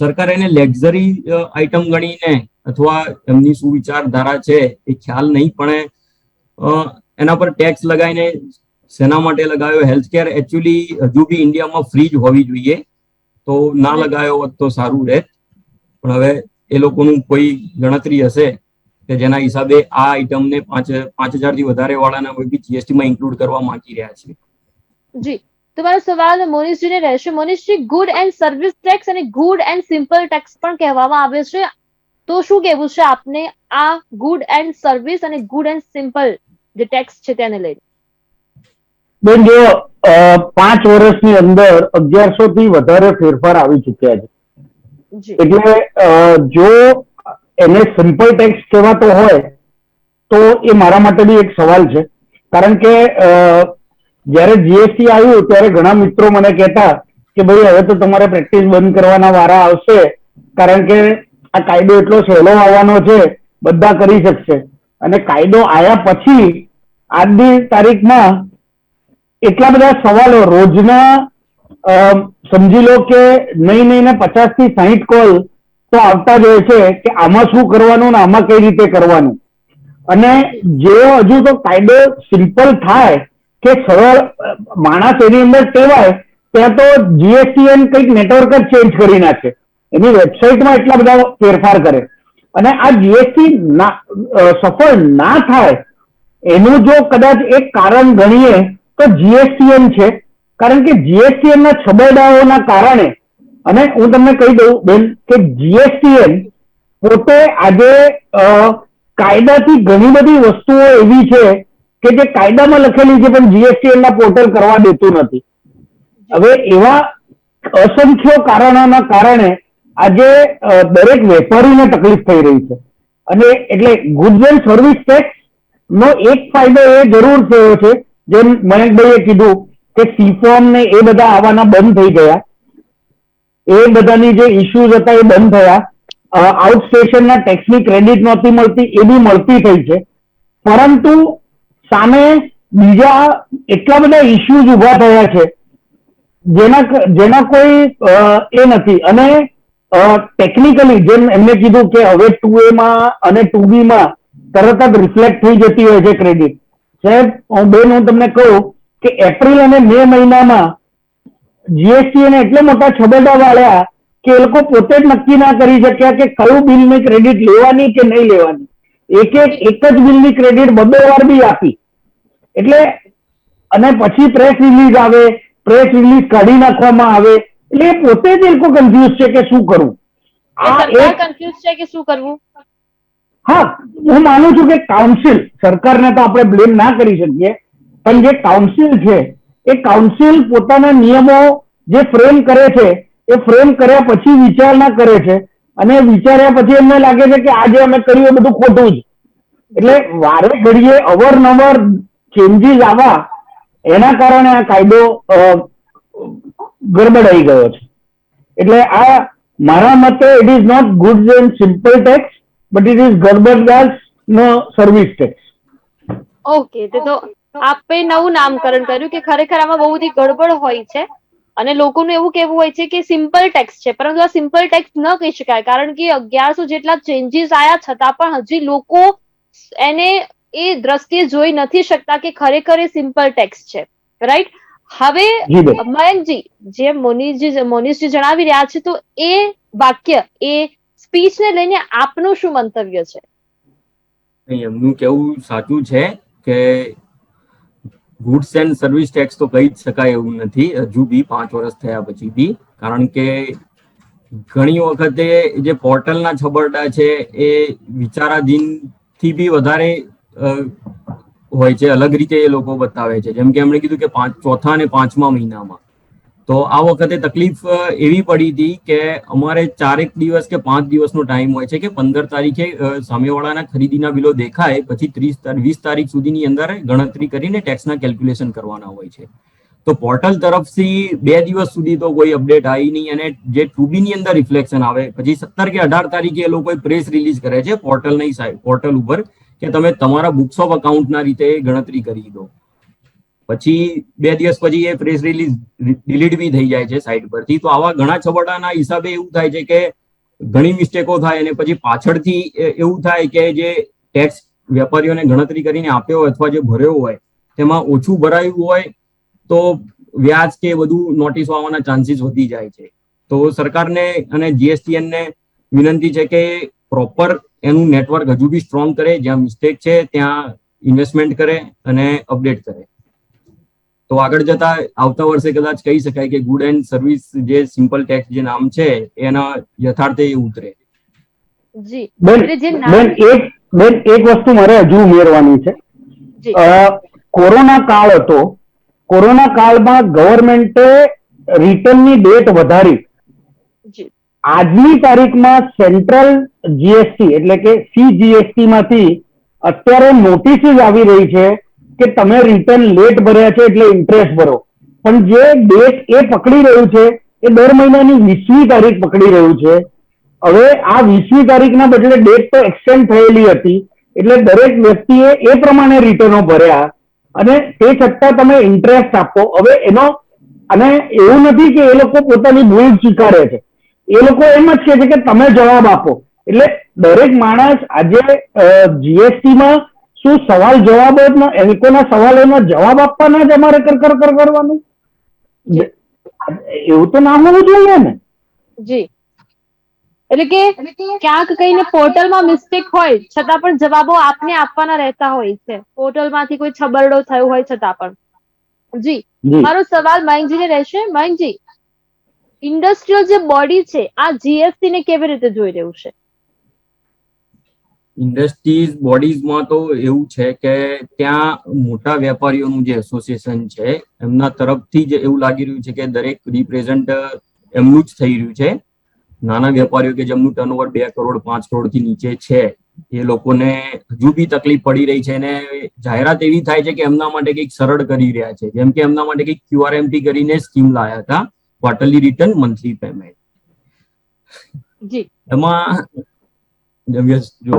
સરકારે એને લેક્ઝરી આઇટમ ગણીને અથવા એમની શું વિચારધારા છે એ ખ્યાલ નહીં, પણ એના પર ટેક્સ લગાવીને શેના માટે લગાવ્યો? હેલ્થકેર એકચ્યુઅલી હજુ બી ઇન્ડિયામાં ફ્રી જ હોવી જોઈએ, તો ના લગાવ્યો હોત તો સારું રહેત. પણ હવે એ લોકોનું કોઈ ગણતરી હશે કે જેના હિસાબે આ આઈટમને 5,000 થી વધારે વાળાના કોઈ બી જીએસટી માં ઇન્ક્લુડ કરવા માંગી રહ્યા છે.
જી, તમારો સવાલ મોનિશજીને રહેશે. મોનિશજી, ગુડ એન્ડ સર્વિસ ટેક્સ અને ગુડ એન્ડ સિમ્પલ ટેક્સ પણ કહેવામાં આવે છે, તો શું કહેવું છે આપને આ ગુડ એન્ડ સર્વિસ અને ગુડ એન્ડ સિમ્પલ જે ટેક્સ છે તેને લઈને?
બેન, જો 5 વર્ષની અંદર 1100 થી વધારે ફેરફાર આવી ચુક્યા છે.
જી,
એટલે જો એને સિમ્પલ ટેક્સ કહેવાતો હોય તો એ મારા માટે બી એક સવાલ છે. કારણ કે જયારે જીએસટી આવ્યું ત્યારે ઘણા મિત્રો મને કહેતા કે ભાઈ હવે તો તમારે પ્રેક્ટિસ બંધ કરવાના વારા આવશે, કારણ કે આ કાયદો એટલો સહેલો આવવાનો છે, બધા કરી શકશે. અને કાયદો આવ્યા પછી આજની તારીખમાં એટલા બધા સવાલો રોજના સમજી લો કે નહીં ને 50 થી 60 કોલ તો આવતા જ હોય છે કે આમાં શું કરવાનું ને આમાં કઈ રીતે કરવાનું. અને જે હજુ તો કાયદો સિમ્પલ થાય કે સરળ માણસ એની અંદર ટેવાય ત્યાં તો જીએસટીએન કંઈક નેટવર્ક જ ચેન્જ કરી નાખે, એની વેબસાઇટમાં એટલા બધા ફેરફાર કરે. અને આ જીએસટી સફળ ના થાય એનું જો કદાચ એક કારણ ગણીએ તો જીએસટીએન છે. કારણ કે જીએસટીએન ના છબરડાઓના કારણે, અને હું તમને કહી દઉં બેન કે જીએસટીએન પોતે આજે કાયદાથી ઘણી બધી વસ્તુઓ એવી છે કે જે કાયદામાં લખેલી છે પણ જીએસટીએન ના પોર્ટલ કરવા દેતું નથી. હવે એવા અસંખ્ય કારણોના કારણે આજે દરેક વેપારીને તકલીફ થઈ રહી છે. અને એટલે ગુડ્સ એન્ડ સર્વિસ ટેક્સ નો એક ફાયદો એ જરૂર થયો છે, જેમ મયંકભાઈએ કીધું કે સીફોર્મ ને એ બધા આવવાના બંધ થઈ ગયા, એ બધાની જે ઇશ્યુઝ હતા એ બંધ થયા. આઉટ સ્ટેશનના ટેક્સની ક્રેડિટ નહોતી મળતી, એ બી મળતી થઈ છે. પરંતુ સામે બીજા એટલા બધા ઇશ્યુઝ ઉભા થયા છે જેના કોઈ એ નથી. અને ટેકનિકલી જેમ એમને કીધું કે હવે 2A માં અને 2B માં તરત જ રિફ્લેક્ટ થઈ જતી હોય છે ક્રેડિટ. સાહેબ બેન, હું તમને કહું કે એપ્રિલ અને મે મહિનામાં જીએસટી ને એટલે મોટા છબરડા વાળ્યા કે એ લોકો પોતે જ નક્કી ના કરી શક્યા કે કયું બિલની ક્રેડિટ લેવાની કે નહીં લેવાની. એક જ બિલની ક્રેડિટ 2 વાર બી આપી. એટલે અને પછી પ્રેસ રિલીઝ આવે, પ્રેસ રિલીઝ કાઢી નાખવામાં આવે, એટલે પોતે જ એ લોકો કન્ફ્યુઝ છે કે શું કરવું.
સરકાર કન્ફ્યુઝ છે કે શું કરવું?
હા, હું માનું છું કે કાઉન્સિલ, સરકારને તો આપણે બ્લેમ ના કરી શકીએ, પણ જે કાઉન્સિલ છે એ કાઉન્સિલ પોતાના નિયમો જે ફ્રેમ કરે છે એ ફ્રેમ કર્યા પછી વિચારણા કરે છે, અને વિચાર્યા પછી એમને લાગે છે કે આજે અમે કર્યું એ બધું ખોટું છે. એટલે વારે ઘડીએ અવારનવાર ચેન્જીસ આવવા એના કારણે આ કાયદો ગડબડાઈ ગયો છે. એટલે આ મારા મતે it is not goods and simple tax, but it is ગડબડદાસ નો સર્વિસ ટેક્સ.
ઓકે, તો આપે નવું નામકરણ કર્યું કે ખરેખર આમાં બહુ બધી ગડબડ હોય છે અને લોકોનું એવું કહેવું હોય છે કે સિમ્પલ ટેક્સ છે, પરંતુ આ સિમ્પલ ટેક્સ ન કહી શકાય, કારણ કે 1100 જેટલા ચેન્જીસ આયા છતાં પણ હજી લોકો એને એ દ્રષ્ટિએ જોઈ નથી શકતા કે ખરેખર એ સિમ્પલ ટેક્સ છે. રાઈટ? હવે મયંકજી, જે મોનિશજી જણાવી રહ્યા છે, તો એ વાક્ય, એ સ્પીચને લઈને આપનું શું મંતવ્ય છે?
એમનું કેવું સાચું છે કે ગુડ્સ એન્ડ સર્વિસ ટેક્સ તો કહી જ શકાય એવું નથી હજુ બી 5 વર્ષ થયા પછી બી. કારણ કે ઘણી વખતે જે પોર્ટલના છબરડા છે એ વિચારાધીન થી બી વધારે હોય છે, અલગ રીતે એ લોકો બતાવે છે. જેમ કે એમણે કીધું કે 4થા અને 5મા મહિનામાં, તો આ વખતે તકલીફ એવી પડી હતી કે અમારે 4 દિવસ કે 5 દિવસનો ટાઈમ હોય છે કે 15 તારીખે સામેવાળાના ખરીદીના બિલો દેખાય પછી 20 તારીખ સુધીની અંદર ગણતરી કરીને ટેક્સના કેલ્ક્યુલેશન કરવાના હોય છે. તો પોર્ટલ તરફથી 2 દિવસ સુધી તો કોઈ અપડેટ આવી નહીં, અને જે ટુબી ની અંદર રિફ્લેક્શન આવે પછી 17 કે 18 તારીખે એ લોકો પ્રેસ રિલીઝ કરે છે પોર્ટલની સાઈડ પોર્ટલ ઉપર કે તમે તમારા બુક્સ ઓફ અકાઉન્ટના રીતે ગણતરી કરી દો. પછી 2 દિવસ પછી એ પ્રેસ રિલીઝ ડિલીટ બી થઈ જાય છે સાઈટ પરથી. તો આવા ઘણા છબડાના હિસાબે એવું થાય છે કે ઘણી મિસ્ટેકો થાય, અને પછી પાછળથી એવું થાય કે જે ટેક્સ વેપારીઓને ગણતરી કરીને આપ્યો હોય અથવા જે ભર્યો હોય તેમાં ઓછું ભરાયું હોય તો વ્યાજ કે બધું નોટિસ આવવાના ચાન્સીસ વધી જાય છે. તો સરકારને અને GSTN ને વિનંતી છે કે પ્રોપર એનું નેટવર્ક હજુ બી સ્ટ્રોંગ કરે, જ્યાં મિસ્ટેક છે ત્યાં ઇન્વેસ્ટમેન્ટ કરે અને અપડેટ કરે. તો આગળ જતા આવતા વર્ષે કદાચ કહી શકાય કે ગુડ એન્ડ સર્વિસ જે સિમ્પલ ટેક્સ જે નામ છે એના યથાર્થે ઉતરે.
જી
બેન એક વસ્તુ મારે હજુ ઉમેરવાની છે. કોરોના કાળ હતો, કોરોના કાળમાં ગવર્મેન્ટે રિટર્નની ડેટ વધારી. આજની તારીખમાં સેન્ટ્રલ જીએસટી એટલે કે CGST માંથી અત્યારે નોટિસીસ આવી રહી છે કે તમે રિટર્ન લેટ ભર્યા છે એટલે ઇન્ટરેસ્ટ ભરો, પણ જે ડેટ એ પકડી રહ્યું છે એ દર મહિનાની 20મી તારીખ પકડી રહ્યું છે. હવે આ 20મી તારીખના બદલે ડેટ તો એક્સટેન્ડ થયેલી હતી, એટલે દરેક વ્યક્તિએ એ પ્રમાણે રિટર્નો ભર્યા અને તે છતાં તમે ઇન્ટરેસ્ટ આપો. હવે એનો અને એવું નથી કે એ લોકો પોતાની ભૂલ સ્વીકારે છે, એ લોકો એમ જ કહે છે કે તમે જવાબ આપો. એટલે દરેક માણસ આજે GSTમાં શું સવાલ જવાબ એ લોકોના સવાલોના જવાબ આપવાના જ અમારે કરવાનું એવું તો ના હોવું જોઈએ ને.
જી, એટલે કે ક્યાંક કઈને પોર્ટલમાં મિસ્ટેક હોય છતાં પણ જવાબો આપને આપવાના રહેતા હોય છે, પોર્ટલમાંથી કોઈ છબરડો થયો હોય છતાં પણ. જી, મારો સવાલ મયંકજીને રહેશે. મયંકજી, ઇન્ડસ્ટ્રીયલ જે બોડી છે આ GST ને કેવી રીતે જોઈ રહ્યું છે?
ઇન્ડસ્ટ્રીઝ બોડીઝમાં તો એવું છે કે ત્યાં મોટા વેપારીઓનું જે એસોસિએશન છે એમના તરફથી જ એવું લાગી રહ્યું છે કે દરેક રિપ્રેઝન્ટ એમનું જ થઈ રહ્યું છે. નાના વેપારીઓ કે જેમનું ટર્નઓવર 2 કરોડ 5 કરોડથી નીચે છે એ લોકોને હજુ બી તકલીફ પડી રહી છે, અને જાહેરાત એવી થાય છે કે એમના માટે કંઈક સરળ કરી રહ્યા છે, જેમ કે એમના માટે કંઈક QRMT કરીને સ્કીમ લાયા હતા, ક્વાર્ટરલી રિટર્ન મંથલી પેમેન્ટ. એમાં જો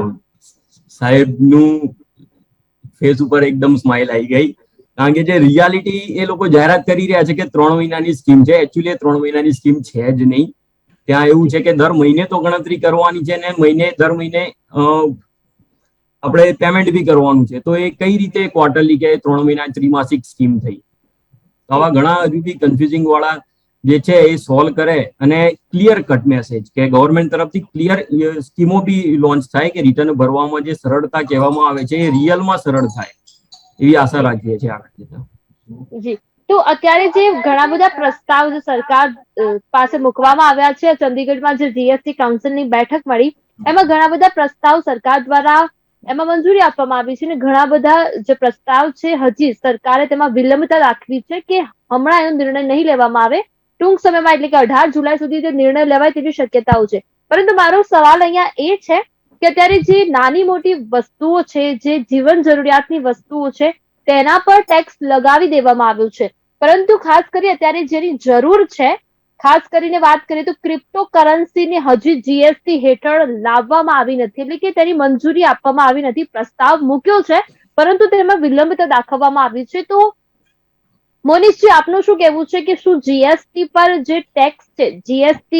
સાહેબનું ફેસ ઉપર એકદમ સ્માઇલ આવી ગઈ, કારણ કે જે રિયાલિટી એ લોકો જાહેરાત કરી રહ્યા છે કે 3 મહિનાની સ્કીમ છે, એકચ્યુઅલી 3 મહિનાની સ્કીમ છે જ નહીં. ત્યાં એવું છે કે દર મહિને તો ગણતરી કરવાની છે ને દર મહિને આપણે પેમેન્ટ બી કરવાનું છે. તો એ કઈ રીતે ક્વાર્ટરલી કે 3 મહિના ત્રિમાસિક સ્કીમ થઈ? આવા ઘણા હજુ બી કન્ફ્યુઝિંગ વાળા જે છે એ સોલ્વ કરે અને ક્લિયર કટ મેસેજ કે ગવર્મેન્ટ તરફથી ક્લિયર સ્કીમો બી લોન્ચ થાય કે રિટર્ન ભરવામાં જે સરળતા કહેવામાં આવે છે એ રિયલમાં સરળ થાય એવી આશા રાખીએ છીએ આગળ જતા.
જી, તો અત્યારે જે ઘણા બધા પ્રસ્તાવ જે સરકાર પાસે મૂકવામાં આવ્યા છે, ચંદીગઢમાં જે GST કાઉન્સિલની બેઠક મળી એમાં ઘણા બધા પ્રસ્તાવ સરકાર દ્વારા એમાં મંજૂરી આપવામાં આવી છે, અને ઘણા બધા જે પ્રસ્તાવ છે હજી સરકારે તેમાં વિલંબતા દાખવી છે કે હમણાં એનો નિર્ણય નહીં લેવામાં આવે, ટૂંક સમયમાં એટલે કે 18 જુલાઈ સુધી તે નિર્ણય લેવાય તેવી શક્યતાઓ છે. પરંતુ મારો સવાલ અહીંયા એ છે કે અત્યારે જે નાની મોટી વસ્તુઓ છે, જે જીવન જરૂરિયાતની વસ્તુઓ છે તેના પર ટેક્સ લગાવી દેવામાં આવ્યું છે, પરંતુ ખાસ કરી અત્યારે જેની જરૂર છે, ખાસ કરીને વાત કરીએ તો ક્રિપ્ટો કરન્સીને હજી GST હેઠળ લાવવામાં આવી નથી, એટલે કે તેની મંજૂરી આપવામાં આવી નથી. પ્રસ્તાવ મૂક્યો છે પરંતુ તેમાં વિલંબતા દાખવવામાં આવી છે. તો મોનીશજી, આપનું શું કહેવું છે કે શું GST પર જે ટેક્સ છે, GST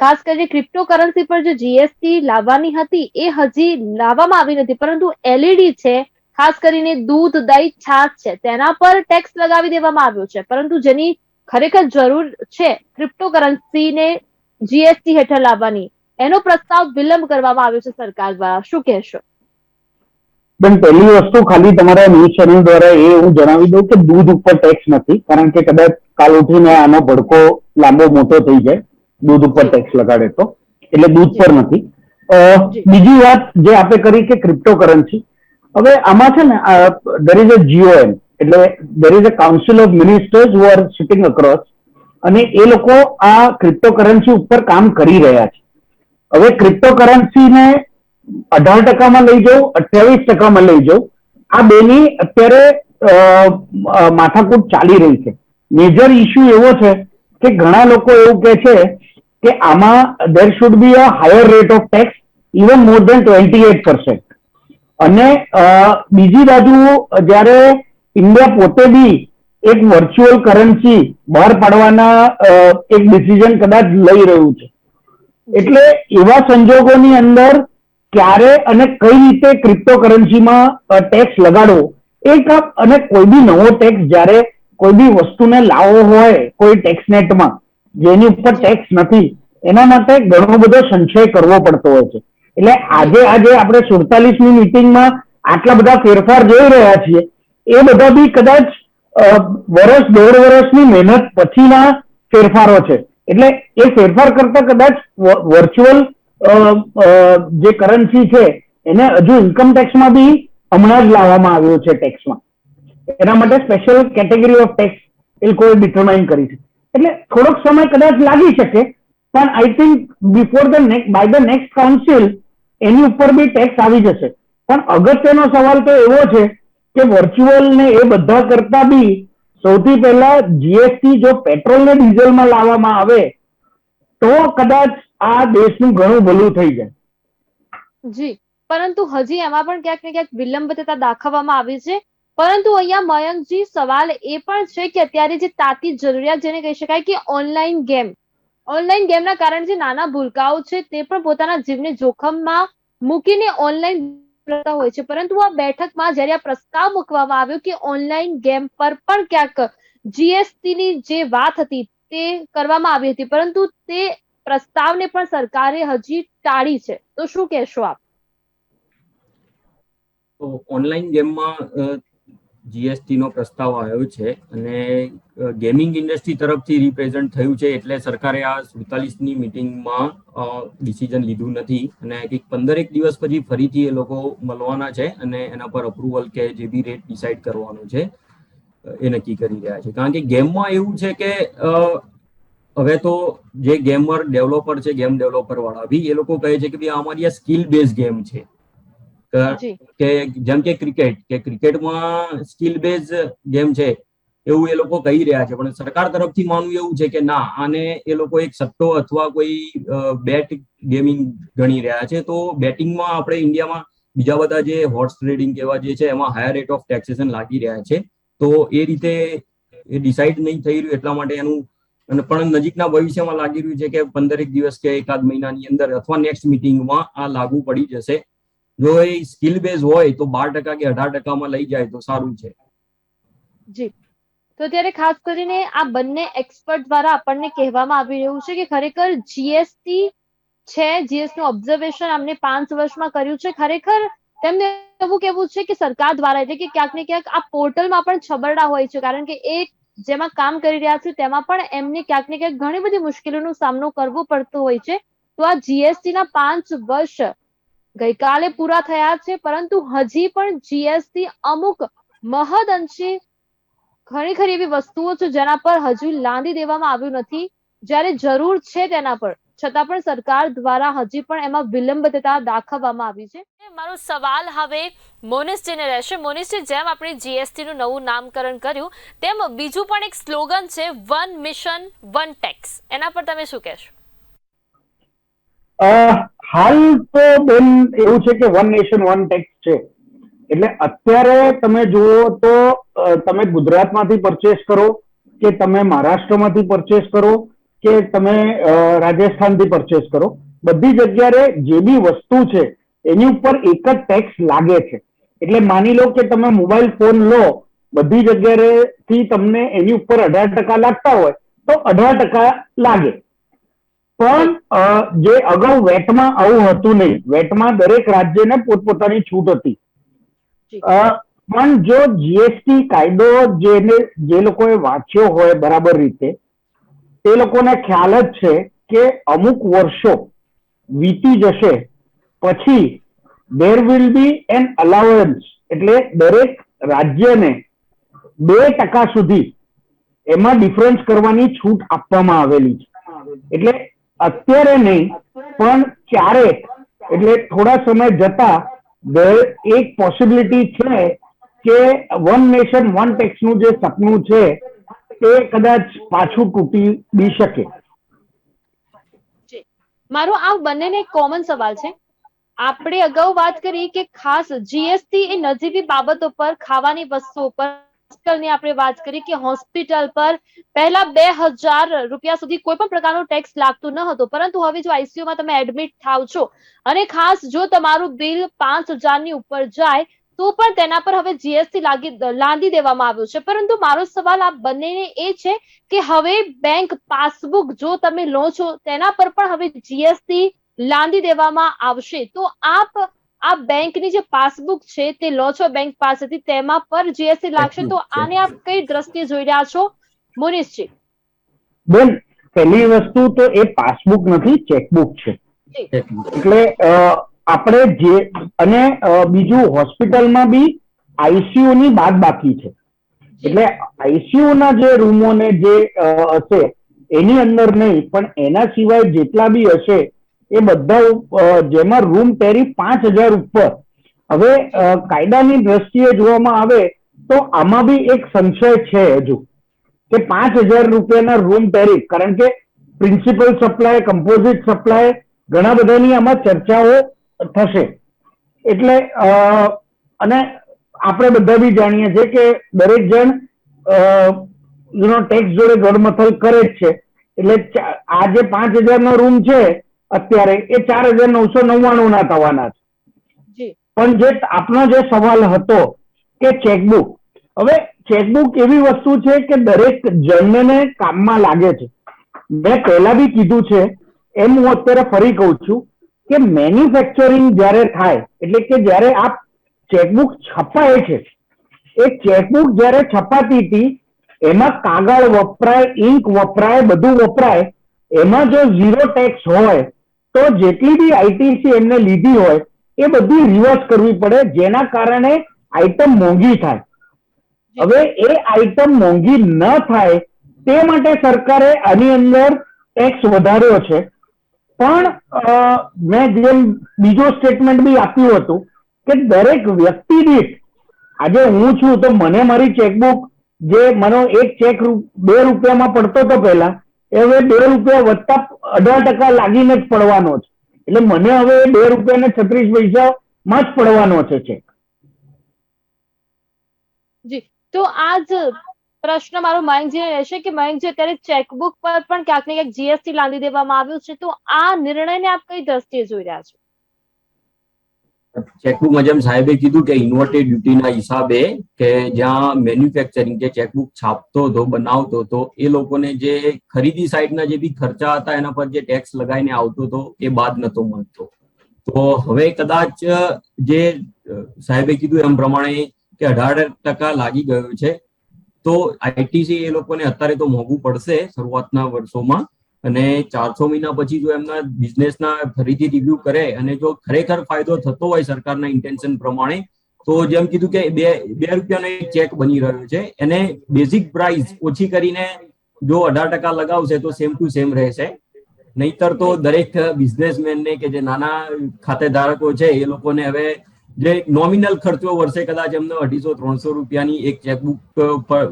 ખાસ કરીને ક્રિપ્ટો કરન્સી પર જે GST લાવવાની હતી એ હજી લાવવામાં આવી નથી, પરંતુ LED છે, ખાસ કરીને દૂધ, દહીં, છાશ છે તેના પર ટેક્સ લગાવી દેવામાં આવ્યો છે, પરંતુ જેની ખરેખર જરૂર છે ક્રિપ્ટો કરન્સીને GST હેઠળ લાવવાની એનો પ્રસ્તાવ વિલંબ કરવામાં આવ્યો છે સરકાર દ્વારા. શું કહેશો?
બેન, પહેલી વસ્તુ ખાલી તમારા ન્યૂઝ ચેનલ દ્વારા એ હું જણાવી દઉં કે દૂધ ઉપર ટેક્સ નથી, કારણ કે કદાચ કાલ ઉઠીને આનો ભડકો લાંબો મોટો થઈ જાય દૂધ ઉપર ટેક્સ લગાડે તો, એટલે દૂધ પર નથી. બીજી વાત જે આપણે કરી કે ક્રિપ્ટો કરન્સી, હવે આમાં છે ને there is a GOM એટલે there is a council of ministers who are sitting across, અને એ લોકો આ ક્રિપ્ટોકરન્સી ઉપર કામ કરી રહ્યા છે. હવે ક્રિપ્ટોકરન્સીને 18% લઈ જવું, 28% લઈ જવું, આ બેની અત્યારે માથાકૂટ ચાલી રહી છે. મેજર ઇશ્યુ એવો છે કે ઘણા લોકો એવું કહે છે કે આમાં there should be a higher rate of tax, even more than 28%. અને બીજી બાજુ જ્યારે ઇન્ડિયા પોતે બી એક વર્ચ્યુઅલ કરન્સી બહાર પાડવાના એક ડિસિઝન કદાચ લઈ રહ્યું છે, એટલે એવા સંજોગોની અંદર ક્યારે અને કઈ રીતે ક્રિપ્ટોકરન્સીમાં ટેક્સ લગાડવો અને કોઈ બી નવો ટેક્સ જ્યારે કોઈ બી વસ્તુને લાવવો હોય કોઈ ટેક્સ નેટમાં જેની ઉપર ટેક્સ નથી, એના માટે ઘણો બધો સંશય કરવો પડતો હોય છે. એટલે આજે આપણે 47મી મીટિંગમાં આટલા બધા ફેરફાર જોઈ રહ્યા છીએ, એ બધા બી કદાચ વર્ષ 1.5 વર્ષની મહેનત પછીના ફેરફારો છે. એટલે એ ફેરફાર કરતા કદાચ વર્ચ્યુઅલ જે કરન્સી છે એને હજુ ઇન્કમ ટેક્સમાં બી હમણાં જ લાવવામાં આવ્યો છે ટેક્સમાં. એના માટે સ્પેશિયલ કેટેગરી ઓફ ટેક્સ એ લોકોએ ડિટરમાઇન કરી છે. એટલે થોડોક સમય કદાચ લાગી શકે, પણ I think by the next council એની ઉપર બી ટેક્સ આવી જશે. પણ અગત્યનો સવાલ તો એવો છે કે વર્ચ્યુઅલ ને એ બધા કરતા બી સૌથી પહેલા જીએસટી જો પેટ્રોલ ને ડીઝલમાં લાવવામાં આવે તો કદાચ આ દેશનું ઘણું ભલું થઈ જાય.
જી, પરંતુ હજી એમાં પણ ક્યાંક ને ક્યાંક વિલંબતા દાખવવામાં આવી છે. પરંતુ અહીંયા મયંકજી સવાલ એ પણ છે કે અત્યારે જે તાતી જરૂરિયાત જેને કહી શકાય કે ઓનલાઈન ગેમના કારણે જે નાના ભૂલકાઓ છે તે પણ પોતાના જીવને જોખમમાં મૂકીને ઓનલાઈન હોય છે. પરંતુ આ બેઠકમાં જ્યારે આ પ્રસ્તાવ મૂકવામાં આવ્યો કે ઓનલાઈન ગેમ પર પણ ક્યાંક જીએસટી ની જે વાત હતી તે કરવામાં આવી હતી, પરંતુ તે પ્રસ્તાવને પણ સરકારે હજી ટાળી છે. તો શું કહેશો આપ?
તો ઓનલાઈન ગેમમાં જીએસટી નો પ્રસ્તાવ આવ્યો છે અને ગેમિંગ ઇન્ડસ્ટ્રી તરફથી રિપ્રેઝન્ટ થયું છે, એટલે સરકારે આ 47મી મીટિંગમાં ડિસિઝન લીધું નથી અને કંઈક 15 દિવસ પછી ફરીથી એ લોકો મળવાના છે અને એના પર અપ્રુવલ કે જે બી રેટ ડિસાઇડ કરવાનો છે એ નક્કી કરી રહ્યા છે. કારણ કે ગેમમાં એવું છે કે હવે તો જે ગેમર ડેવલપર છે, ગેમ ડેવલપર વાળા બી એ લોકો કહે છે કે ભાઈ અમારી આ સ્કિલ બેઝ ગેમ છે, કે જેમ કે ક્રિકેટમાં સ્કિલ બેઝ ગેમ છે એવું એ લોકો કહી રહ્યા છે. પણ સરકાર તરફથી માનવું એવું છે કે ના, આને એ લોકો એક સટ્ટો અથવા કોઈ બેટ ગેમિંગ ગણી રહ્યા છે. તો બેટિંગમાં આપણે ઇન્ડિયામાં બીજા બધા જે હોર્સ ટ્રેડિંગ કેવા જે છે એમાં હાયર રેટ ઓફ ટેક્સેશન લાગી રહ્યા છે. તો એ રીતે એ ડિસાઇડ નહીં થઈ રહ્યું, એટલા માટે એનું પણ નજીકના ભવિષ્યમાં લાગી રહ્યું છે કે 15 દિવસ કે એકાદ મહિનાની અંદર અથવા નેક્સ્ટ મીટિંગમાં આ લાગુ પડી જશે. જો એ સ્કિલ બેઝ હોય તો 12% કે 18%માં લઈ જાય તો સારું છે.
જી, તો ત્યારે ખાસ કરીને આ બંને એક્સપર્ટ દ્વારા આપણને કહેવામાં આવી રહ્યું છે કે ખરેખર જીએસટી છે, જીએસટી નું ઓબ્ઝર્વેશન અમને 5 વર્ષમાં કર્યું છે. ખરેખર તેમને એવું કહેવું છે કે સરકાર દ્વારા, એટલે કે ક્યાંક ને ક્યાંક આ પોર્ટલમાં પણ છબરડા હોય છે, કારણ કે એ જેમાં કામ કરી રહ્યા છે તેમાં પણ એમને ક્યાંક ને ક્યાંક ઘણી બધી મુશ્કેલીનો સામનો કરવો પડતો હોય છે. તો આ જીએસટી ના 5 વર્ષ ગઈકાલે પૂરા થયા છે, પરંતુ હજી પણ જીએસટી અમુક મહદ અંશે ઘણી ખરી એવી વસ્તુઓ છે જેના પર હજુ લાંદી દેવામાં આવ્યું નથી, જ્યારે જરૂર છે તેના પર, છતાં પણ સરકાર દ્વારા હજી પણ એમાં વિલંબતા દાખવવામાં આવી છે. મારો સવાલ હવે મોનિશજીને રહેશે. મોનિશજી, જેમ આપણે જીએસટી નું નવું નામકરણ કર્યું તેમ બીજું પણ એક સ્લોગન છે, વન મિશન વન ટેક્સ, એના પર તમે શું કહેશો?
હાલ તો બેન એવું છે કે વન નેશન વન ટેક્સ છે. એટલે અત્યારે તમે જુઓ તો તમે ગુજરાતમાંથી પરચેસ કરો કે તમે મહારાષ્ટ્રમાંથી પરચેસ કરો કે તમે રાજસ્થાનથી પરચેસ કરો, બધી જગ્યાએ જે બી વસ્તુ છે એની ઉપર એક જ ટેક્સ લાગે છે. એટલે માની લો કે તમે મોબાઈલ ફોન લો, બધી જગ્યાએથી તમને એની ઉપર 18% લાગતા હોય તો 18% લાગે. પણ જે અગાઉ વેટમાં આવું હતું નહીં. વેટમાં દરેક રાજ્યને પોતપોતાની છૂટ હતી. પણ જો જીએસટી કાયદો જે લોકોએ વાંચ્યો હોય બરાબર રીતે, તે લોકોને ખ્યાલ જ છે કે અમુક વર્ષો વીતી જશે પછી there will be an allowance, એટલે દરેક રાજ્યને 2% સુધી એમાં ડિફરન્સ કરવાની છૂટ આપવામાં આવેલી છે. એટલે અત્યારે નહીં પણ ક્યારેક, એટલે થોડા સમય જતા એક પોસિબિલિટી છે કે વન નેશન વન ટેક્સ નું જે સપનું છે તે કદાચ પાછું તૂટી બી શકે.
મારો આ બંનેને એક કોમન સવાલ છે. આપણે અગાઉ વાત કરી કે ખાસ જીએસટી એ નજીવી બાબતો પર, ખાવાની વસ્તુઓ પર, હોસ્પિટલની આપણે વાત કરી કે હોસ્પિટલ પર પહેલા 2000 રૂપિયા સુધી કોઈ પણ પ્રકારનો ટેક્સ લાગતો ન હતો, પરંતુ હવે જો આઈસીયુમાં તમે એડમિટ થાવ છો અને ખાસ જો તમારું બિલ 5000 ની ઉપર જાય તો પણ તેના પર હવે જીએસટી લાદી દેવામાં આવ્યું છે. પરંતુ મારો સવાલ આ બંનેને એ છે કે હવે બેંક પાસબુક જો તમે લો છો તેના પર પણ હવે જીએસટી લાદી દેવામાં આવશે, તો આપ આ બેંકની જે પાસબુક છે તે લો છો બેંક પાસેથી, તેમાં પર જીએસટી લાગશે, તો આને આપ કઈ દ્રષ્ટિએ જોઈ રહ્યા છો મોનીશજી?
બેન, પહેલી વસ્તુ તો એ પાસબુક નથી, ચેકબુક છે. એટલે આપણે જે, અને બીજું હોસ્પિટલમાં બી આઈસીયુ ની બાદ બાકી છે. એટલે આઈસીયુ ના જે રૂમો ને જે હશે એની અંદર નહીં, પણ એના સિવાય જેટલા બી હશે એ બધા જેમાં રૂમ ટેરિફ 5000 ઉપર. હવે કાયદાની દ્રષ્ટિએ જોવામાં આવે તો આમાં બી એક સંશય છે હજુ કે 5000 રૂપિયાના રૂમ ટેરિફ, કારણ કે પ્રિન્સિપલ સપ્લાય, કમ્પોઝિટ સપ્લાય, ઘણા બધાની આમાં ચર્ચાઓ થશે. એટલે અને આપણે બધા બી જાણીએ છીએ કે દરેક જણ ટેક્સ જોડે ગડમથલ કરે જ છે. એટલે આ જે 5000 નો રૂમ છે અત્યારે એ 4999 ના થવાના છે. પણ જે આપનો જે સવાલ હતો કે ચેકબુક, હવે ચેકબુક એવી વસ્તુ છે કે દરેક જણને કામમાં લાગે છે. મેં પહેલા બી કીધું છે એમ હું અત્યારે ફરી કહું છું કે મેન્યુફેક્ચરિંગ જ્યારે થાય, એટલે કે જ્યારે આ ચેકબુક છપાય છે, એ ચેકબુક જ્યારે છપાતી હતી એમાં કાગળ વપરાય, ઇંક વપરાય, બધું વપરાય. એમાં જો 0 ટેક્સ હોય તો જેટલી બી આઈટીસી એમને લીધી હોય એ બધી રિવર્સ કરવી પડે, જેના કારણે આઈટમ મોંઘી થાય. હવે એ આઈટમ મોંઘી ન થાય તે માટે સરકારે આની અંદર ટેક્સ વધાર્યો છે. પણ મેં જેમ બીજો સ્ટેટમેન્ટ બી આપ્યું હતું કે દરેક વ્યક્તિ દીઠ, આજે હું છું તો મને મારી ચેકબુક, જે મને એક ચેક 2 રૂપિયામાં પડતો હતો પહેલા, એ હવે 2 રૂપિયા વધતા 18% લાગીને જ પડવાનો છે. એટલે મને હવે 2 રૂપિયા ને 36 પૈસામાં જ પડવાનો છે ચેક.
જી, તો આજ પ્રશ્ન મારો મયંકજી રહેશે કે મયંકજી, અત્યારે ચેકબુક પર પણ ક્યાંક ને ક્યાંક જીએસટી લાદી દેવામાં આવ્યું છે, તો આ નિર્ણયને આપ કઈ દ્રષ્ટિએ જોઈ રહ્યા છો?
ચેકબુકમાં જેમ સાહેબે કીધું કે ઇન્વર્ટેડ ડ્યુટીના હિસાબે, કે જ્યાં મેન્યુફેક્ચરિંગ જે ચેકબુક છાપતો હતો, બનાવતો હતો, એ લોકોને જે ખરીદી સાઈડના જે બી ખર્ચા હતા એના પર જે ટેક્સ લગાવીને આવતો હતો એ બાદ નતો મળતો. તો હવે કદાચ જે સાહેબે કીધું એમ પ્રમાણે કે 18% લાગી ગયો છે, તો આઈટીસી એ લોકોને અત્યારે તો મોંઘું પડશે શરૂઆતના વર્ષોમાં, અને 400 મહિના પછી જો એમના બિઝનેસના ફરીથી રિવ્યુ કરે અને જો ખરેખર ફાયદો થતો હોય સરકારના ઇન્ટેન્શન પ્રમાણે, તો જેમ કીધું કે 2 રૂપિયાનો એક ચેક બની રહ્યો છે, એને બેઝિક પ્રાઇસ ઓછી કરીને જો 18% લગાવશે તો સેમ ટુ સેમ રહેશે. નહીતર તો દરેક બિઝનેસમેનને કે જે નાના ખાતેધારકો છે એ લોકોને હવે જે નોમિનલ ખર્ચો વર્ષે કદાચ એમને 250-300 રૂપિયાની એક ચેકબુક પર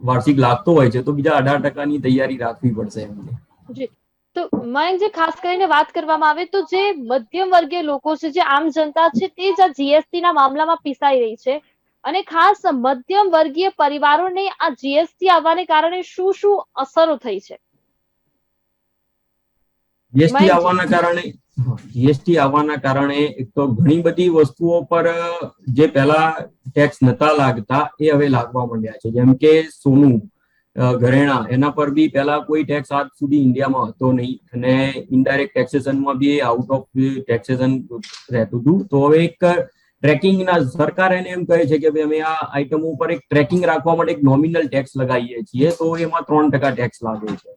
વાર્ષિક લાગતો હોય છે, તો બીજા 18%ની તૈયારી રાખવી પડશે એમને.
જી, તો મયંકજી, ખાસ કરીને વાત કરવામાં આવે તો જે મધ્યમ વર્ગીય લોકો છે, જે આમ જનતા છે, તે જ આ જીએસટી ના મામલામાં પીસાઈ રહી છે. અને ખાસ મધ્યમ વર્ગીય પરિવારોને આ જીએસટી આવવાને કારણે શું શું અસરો થઈ છે?
જીએસટી આવવાના કારણે એક તો ઘણી બધી વસ્તુઓ પર જે પહેલા ટેક્સ નતા લાગતા એ હવે લાગવા માંડ્યા છે. જેમ કે સોનું, ઘરેણા, એના પર બી પહેલા કોઈ ટેક્સ આજ સુધી ઇન્ડિયામાં હતો નહીં, અને ઇનડાયરેક્ટ ટેક્સેશનમાં બી આઉટ ઓફ ટેક્સેશન રહેતું હતું. તો હવે એક ટ્રેકિંગના, સરકાર એને એમ કહે છે કે ભાઈ અમે આ આઈટમો ઉપર એક ટ્રેકિંગ રાખવા માટે એક નોમિનલ ટેક્સ લગાવીએ છીએ, તો એમાં 3% ટેક્સ લાગે છે.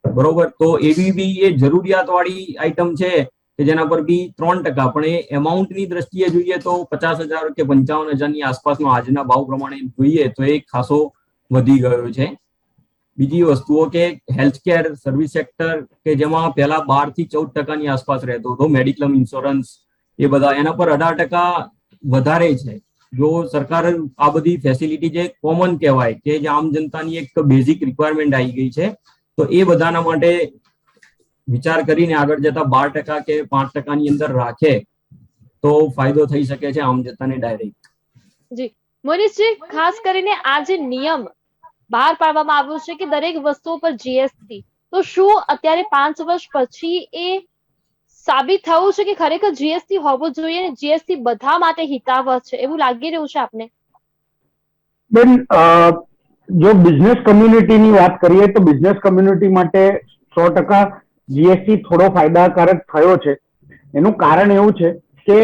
બરોબર, તો એવી બી એ જરૂરિયાત વાળી આઈટમ છે કે જેના પર બી 3%, પણ એ એમાઉન્ટની દ્રષ્ટિએ જોઈએ તો 50,000 કે 55,000 ની આસપાસનો આજના ભાવ પ્રમાણે જોઈએ તો એ ખાસો વધી ગયો છે. બીજી વસ્તુઓ કે હેલ્થકેર સર્વિસ સેક્ટર કે જેમાં પહેલા 12 થી 14% આસપાસ રહેતો હતો, મેડિક્લેમ ઇન્સ્યોરન્સ એ બધા એના પર 18% વધારે છે. જો સરકાર આ બધી ફેસિલિટી જે કોમન કહેવાય કે જે આમ જનતાની એક બેઝિક રિક્વાયરમેન્ટ આવી ગઈ છે, તો એ બધાના માટે વિચાર કરીને આગળ જતા 12% કે 5% ની અંદર રાખે તો ફાયદો થઈ શકે છે આમ જનતાને ડાયરેક્ટ.
જી મોનિશજી, ખાસ કરીને આ જે નિયમ બહાર પાડવામાં આવ્યો છે કે દરેક વસ્તુઓ પર જીએસટી, તો શું અત્યારે 5 વર્ષ પછી એ સાબિત થયું છે કે ખરેખર જીએસટી હોવો જોઈએ અને જીએસટી બધા માટે હિતાવહ છે એવું લાગી રહ્યું છે આપને?
બેન, જો બિઝનેસ કમ્યુનિટીની વાત કરીએ તો બિઝનેસ કમ્યુનિટી માટે 100% જીએસટી થોડો ફાયદાકારક થયો છે. એનું કારણ એવું છે કે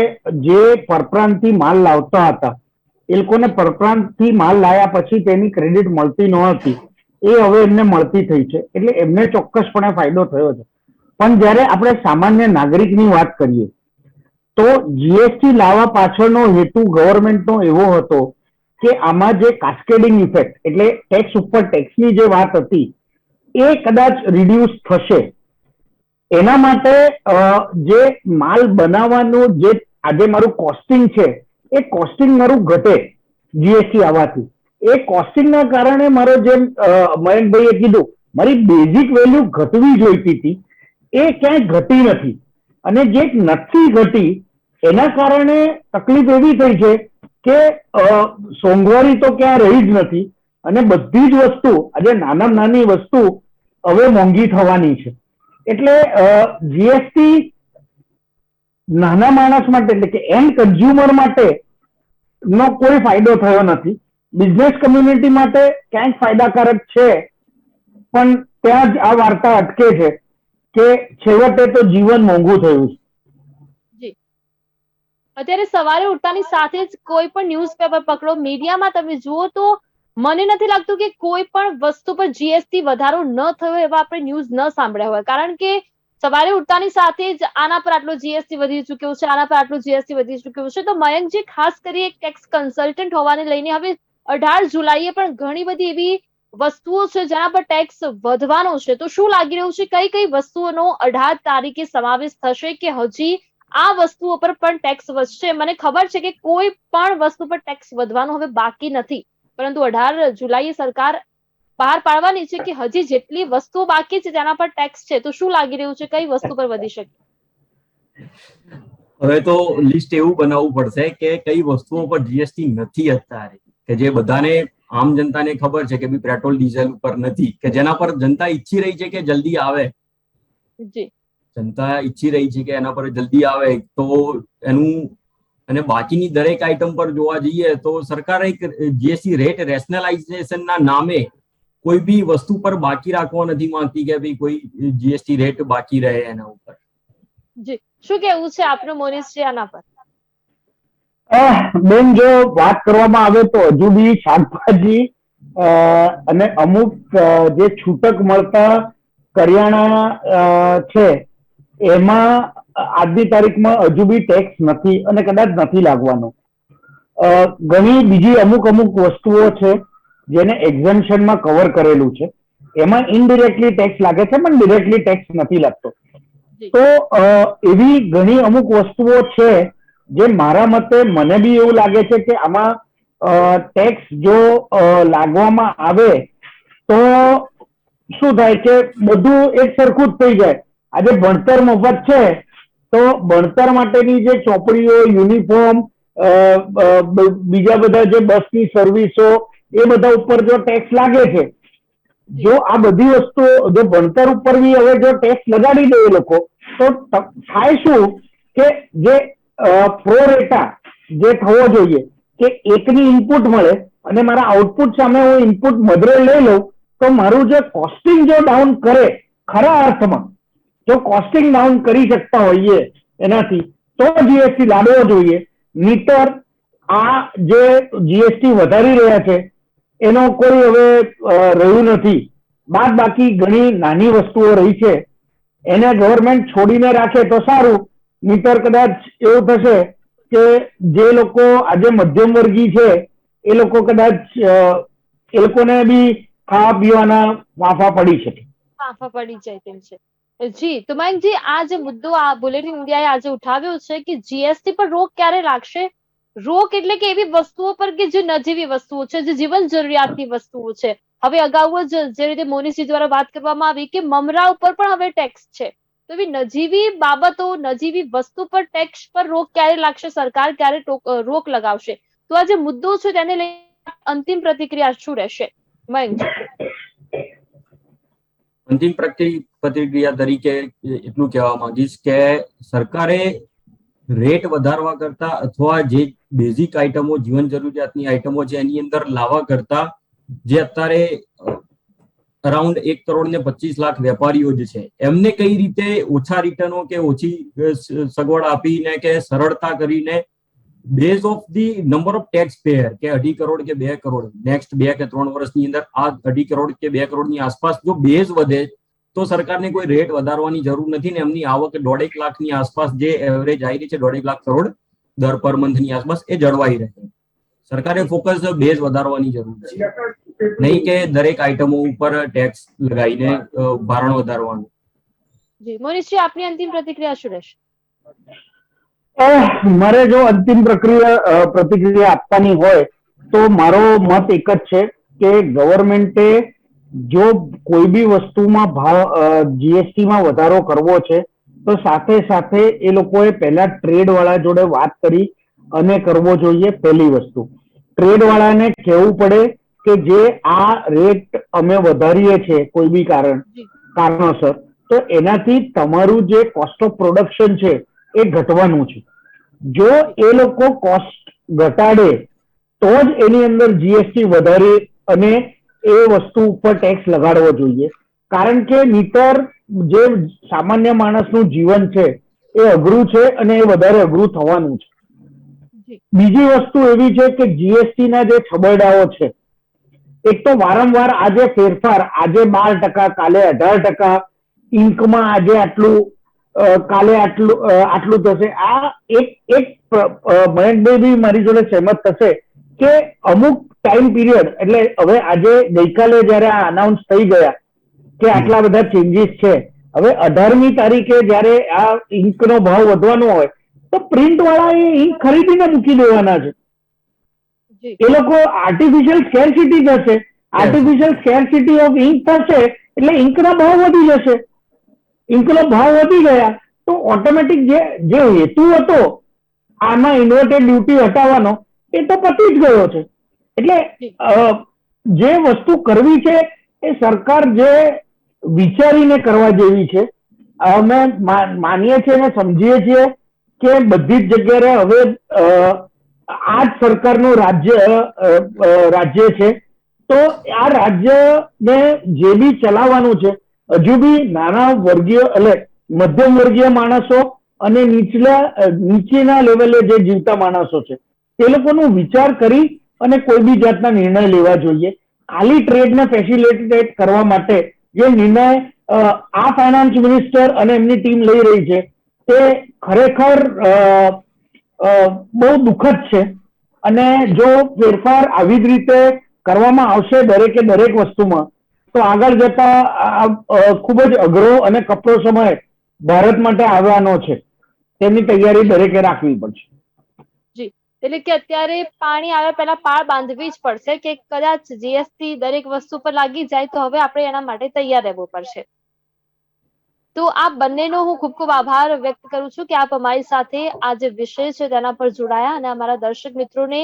જે પરપ્રાંતથી માલ લાવતા હતા એ લોકોને પરપ્રાંતથી માલ લાવ્યા પછી તેની ક્રેડિટ મળતી ન હતી, એ હવે એમને મળતી થઈ છે, એટલે એમને ચોક્કસપણે ફાયદો થયો છે. પણ જ્યારે આપણે સામાન્ય નાગરિકની વાત કરીએ તો જીએસટી લાવવા પાછળનો હેતુ ગવર્મેન્ટનો એવો હતો કે આમાં જે કાસ્કેડિંગ ઇફેક્ટ એટલે ટેક્સ ઉપર ટેક્સની જે વાત હતી એ કદાચ રિડ્યુસ થશે. એના માટે જે માલ બનાવવાનું જે આજે મારું કોસ્ટિંગ છે એ કોસ્ટિંગ મારું ઘટે જીએસટી આવવાથી. એ કોસ્ટિંગના કારણે મારો જેમ મયંકભાઈએ કીધું મારી બેઝિક વેલ્યુ ઘટવી જોઈતી હતી એ ક્યાંય ઘટી નથી, અને જે નથી ઘટી એના કારણે તકલીફ એવી થઈ છે કે સોંઘવારી તો ક્યાં રહી જ નથી, અને બધી જ વસ્તુ આજે નાનામાં નાની વસ્તુ હવે મોંઘી થવાની છે. એટલે જીએસટી નાના માણસ માટે એટલે કે એન્ડ કન્ઝ્યુમર માટે નો કોઈ ફાયદો થયો નથી. બિઝનેસ કમ્યુનિટી માટે ક્યાંક ફાયદાકારક છે, પણ ત્યાં જ આ વાર્તા અટકે છે કે છેવટે તો જીવન મોંઘું થયું છે.
જી, અત્યારે સવારે ઉઠતાની સાથે જ કોઈ પણ ન્યૂઝપેપર પકડો, મીડિયામાં તમે જુઓ તો મને નથી લાગતું કે કોઈ પણ વસ્તુ પર જીએસટી વધારો ન થયો એવા આપણે ન્યૂઝ ન સાંભળ્યા હોય, કારણ કે સવારે ઉઠતાની સાથે જ આના પર આટલો જીએસટી વધી ચૂક્યો છે, આના પર આટલું જીએસટી વધી ચૂક્યું છે. તો મયંકજી, ખાસ કરી એક ટેક્સ કન્સલ્ટન્ટ હોવાને લઈને હવે 18 જુલાઈએ પણ ઘણી બધી એવી વસ્તુઓ છે જેના પર ટેક્સ વધવાનો છે, તો શું લાગી રહ્યું છે કઈ કઈ વસ્તુઓનો 18 તારીખે સમાવેશ થશે કે હજી આ વસ્તુઓ પર પણ ટેક્સ વધશે? મને ખબર છે કે કોઈ પણ વસ્તુ પર ટેક્સ વધવાનો હવે બાકી નથી, પરંતુ 18 જુલાઈએ સરકાર બહાર પાડવાની છે કે હજી જેટલી વસ્તુઓ બાકી છે તેના પર ટેક્સ છે, તો શું લાગી રહ્યું છે કઈ વસ્તુ પર વધી શકે?
હવે તો લિસ્ટ એવું બનાવવું પડશે કે કઈ વસ્તુઓ પર જીએસટી નથી અત્યારે, કે જે બધાને આમ જનતાને ખબર છે કે ભાઈ પેટ્રોલ ડીઝલ ઉપર નથી, કે જેના પર જનતા ઈચ્છી રહી છે કે જલ્દી આવે.
જી,
જનતા ઈચ્છી રહી છે કે એના પર જલ્દી આવે તો એનું, અને બાકીની દરેક આઈટમ પર જોવા જઈએ તો સરકારે એક જીએસટી રેટ રેશનલાઇઝેશનના નામે કોઈ બી વસ્તુ પર બાકી રાખવા નથી માંગતી કે ભાઈ કોઈ જીએસટી રેટ બાકી રહે એના ઉપર.
જી, શું કેવું છે આપનું મોનિશજી આના પર?
બેન, જો વાત કરવામાં આવે તો હજુ બી શાકભાજી અને અમુક જે છૂટક મળતા કરિયાણા છે એમાં આજની તારીખમાં હજુ બી ટેક્સ નથી અને કદાચ નથી લાગવાનો. ઘણી બીજી અમુક વસ્તુઓ છે જેને એક્ઝેમ્પશનમાં કવર કરેલું છે, એમાં ઇનડિરેક્ટલી ટેક્સ લાગે છે પણ ડિરેક્ટલી ટેક્સ નથી લાગતો. તો એવી ઘણી અમુક વસ્તુઓ છે જે મારા મતે મને બી એવું લાગે છે કે આમાં ટેક્સ જો લાગવામાં આવે તો શું થાય કે બધું એક સરખું જ થઈ જાય. આજે ભણતર મફત છે તો ભણતર માટેની જે ચોપડીઓ, યુનિફોર્મ, બીજા બધા જે બસની સર્વિસો એ બધા ઉપર જો ટેક્સ લાગે છે, જો આ બધી વસ્તુઓ જો ભણતર ઉપર બી હવે જો ટેક્સ લગાડી દે એ લોકો તો થાય શું કે જે પ્રોરેટા જે થવો જોઈએ કે એકની ઇનપુટ મળે અને મારા આઉટપુટ સામે હું ઇનપુટ મધરે લઈ લઉં તો મારું જે કોસ્ટિંગ જો ડાઉન કરે, ખરા અર્થમાં જો કોસ્ટિંગ ડાઉન કરી શકતા હોઈએ એનાથી તો જીએસટી લાદવો જોઈએ. નહીતર આ જે જીએસટી વધારી રહ્યા છે એનો કોઈ હવે રહ્યું નથી. બાદ બાકી ઘણી નાની વસ્તુઓ રહી છે એને ગવર્મેન્ટ છોડીને રાખે તો સારું, નહીતર કદાચ એવું થશે કે જે લોકો આજે મધ્યમ વર્ગી છે એ લોકો કદાચ એ લોકોને બી ખાવા પીવાના વાફા પડી શકે.
ફાંફા પડી જાય તેમ છે. જી તો મયંકજી, આ જે મુદ્દો આ બુલેટિન ઇન્ડિયાએ આજે ઉઠાવ્યો છે કે જીએસટી પર રોક ક્યારે લાગશે? રોક એટલે કે એવી વસ્તુઓ પર કે જે નજીવી વસ્તુઓ છે, જે જીવન જરૂરિયાતની વસ્તુઓ છે. હવે અગાઉ જ જે રીતે મોનીશજી દ્વારા વાત કરવામાં આવી કે મમરા ઉપર પણ હવે ટેક્સ છે, તો એવી નજીવી બાબતો, નજીવી વસ્તુ પર ટેક્સ પર રોક ક્યારે લાગશે? સરકાર ક્યારે રોક લગાવશે? તો આ જે મુદ્દો છે તેને લઈને અંતિમ પ્રતિક્રિયા શું રહેશે મયંકજી?
અંતિમ પ્રતિક્રિયા તરીકે એટલું કહેવા માંગીશ કે સરકારે રેટ વધારવા કરતા અથવા જે બેઝિક આઇટમો, જીવન જરૂરિયાતની આઇટમો છે એની અંદર લાવવા કરતા જે અત્યારે અરાઉન્ડ 1,25,00,000 વેપારીઓ જે છે એમને કઈ રીતે ઓછા રિટર્નો કે ઓછી સગવડ આપીને કે સરળતા કરીને base of the number of tax payer કે 2.5 કરોડ કે 2 કરોડ નેક્સ્ટ 2 કે 3 વર્ષની અંદર આ 2.5 કરોડ કે 2 કરોડની આસપાસ જો બેઝ વધે તો સરકારને કોઈ રેટ વધારવાની જરૂર નથી ને એમની આવક 1.5 લાખની આસપાસ જે એવરેજ આવી રહી છે 1.5 લાખ કરોડ દર પર મંથની આસપાસ એ જળવાઈ રહે. સરકારે ફોકસ બેઝ વધારવાની જરૂર છે, નહીં કે દરેક આઇટમો ઉપર ટેક્સ લગાવીને ભારણ વધારવાનું.
જી મોનીશજી, આપની અંતિમ પ્રતિક્રિયા શું રહેશે?
મારે જો અંતિમ પ્રતિક્રિયા આપવાની હોય તો મારો મત એક જ છે કે ગવર્મેન્ટે જો કોઈ બી વસ્તુમાં ભાવ જીએસટીમાં વધારો કરવો છે તો સાથે સાથે એ લોકોએ પહેલા ટ્રેડ વાળા જોડે વાત કરી અને કરવો જોઈએ. પહેલી વસ્તુ, ટ્રેડ વાળાને કહેવું પડે કે જે આ રેટ અમે વધારીએ છીએ કોઈ બી કારણોસર, તો એનાથી તમારું જે કોસ્ટ ઓફ પ્રોડક્શન છે એ ઘટવાનું છે. જો એ લોકો કોસ્ટ ઘટાડે તો જ એની અંદર જીએસટી વધારી અને એ વસ્તુ ઉપર ટેક્સ લગાડવો જોઈએ. કારણ કે નહીતર જે સામાન્ય માણસનું જીવન છે એ અઘરું છે અને એ વધારે અઘરું થવાનું છે. બીજી વસ્તુ એવી છે કે જીએસટી ના જે છબરડાઓ છે, એક તો વારંવાર આજે ફેરફાર, આજે 12%, કાલે 18%, ઇન્કમાં આજે આટલું, કાલે આટલું થશે. આ એક મયંકભાઈ બી મારી જોડે સહેમત થશે કે અમુક ટાઈમ પીરિયડ, એટલે હવે આજે ગઈકાલે જયારે આ અનાઉન્સ થઈ ગયા કે આટલા બધા ચેન્જીસ છે, હવે 18મી તારીખે જયારે આ ઇન્કનો ભાવ વધવાનો હોય તો પ્રિન્ટ વાળા એ ઇન્ક ખરીદીને મૂકી દેવાના છે. એ લોકો આર્ટિફિશિયલ સ્કેરસિટી થશે, આર્ટિફિશિયલ સ્કેરસિટી ઓફ ઇન્ક થશે એટલે ઇન્કના ભાવ વધી જશે. ઇન્કનો ભાવ વધી ગયા તો ઓટોમેટિક જે હેતુ હતો આમાં ઇન્વર્ટેડ ડ્યુટી હટાવવાનો એ તો પતી જ ગયો છે. એટલે જે વસ્તુ કરવી છે એ સરકાર જે વિચારીને કરવા જેવી છે. અમે માનીએ છીએ અને સમજીએ છીએ કે બધી જ જગ્યાએ હવે આ જ સરકારનું રાજ્ય છે, તો આ રાજ્યને જે બી ચલાવવાનું છે હજુ બી નાના વર્ગીય એટલે મધ્યમ વર્ગીય માણસો અને નીચેના લેવલે જે જીવતા માણસો છે તે લોકોનો વિચાર કરી અને કોઈ બી જાતના નિર્ણય લેવા જોઈએ. ખાલી ટ્રેડને ફેસિલિટેટ કરવા માટે જે નિર્ણય આ ફાઇનાન્સ મિનિસ્ટર અને એમની ટીમ લઈ રહી છે તે ખરેખર બહુ દુઃખદ છે. અને જો ફેરફાર આવી જ રીતે કરવામાં આવશે દરેકે દરેક વસ્તુમાં તો આગળ જતા ખૂબ જ અઘરો અને કપરો સમય ભારત માટે આવવાનો છે. તેની તૈયારી દરેકે રાખવી પડશે.
જી, એટલે કે અત્યારે પાણી આવ્યા પહેલા પાળ બાંધવી જ પડશે કે કદાચ જીએસટી દરેક વસ્તુ પર લાગી જાય તો હવે આપણે એના માટે તૈયાર રહેવું પડશે. તો આ બંનેનો હું ખૂબ ખૂબ આભાર વ્યક્ત કરું છું કે આપ અમારી સાથે આ જે વિષય છે તેના પર જોડાયા અને અમારા દર્શક મિત્રોને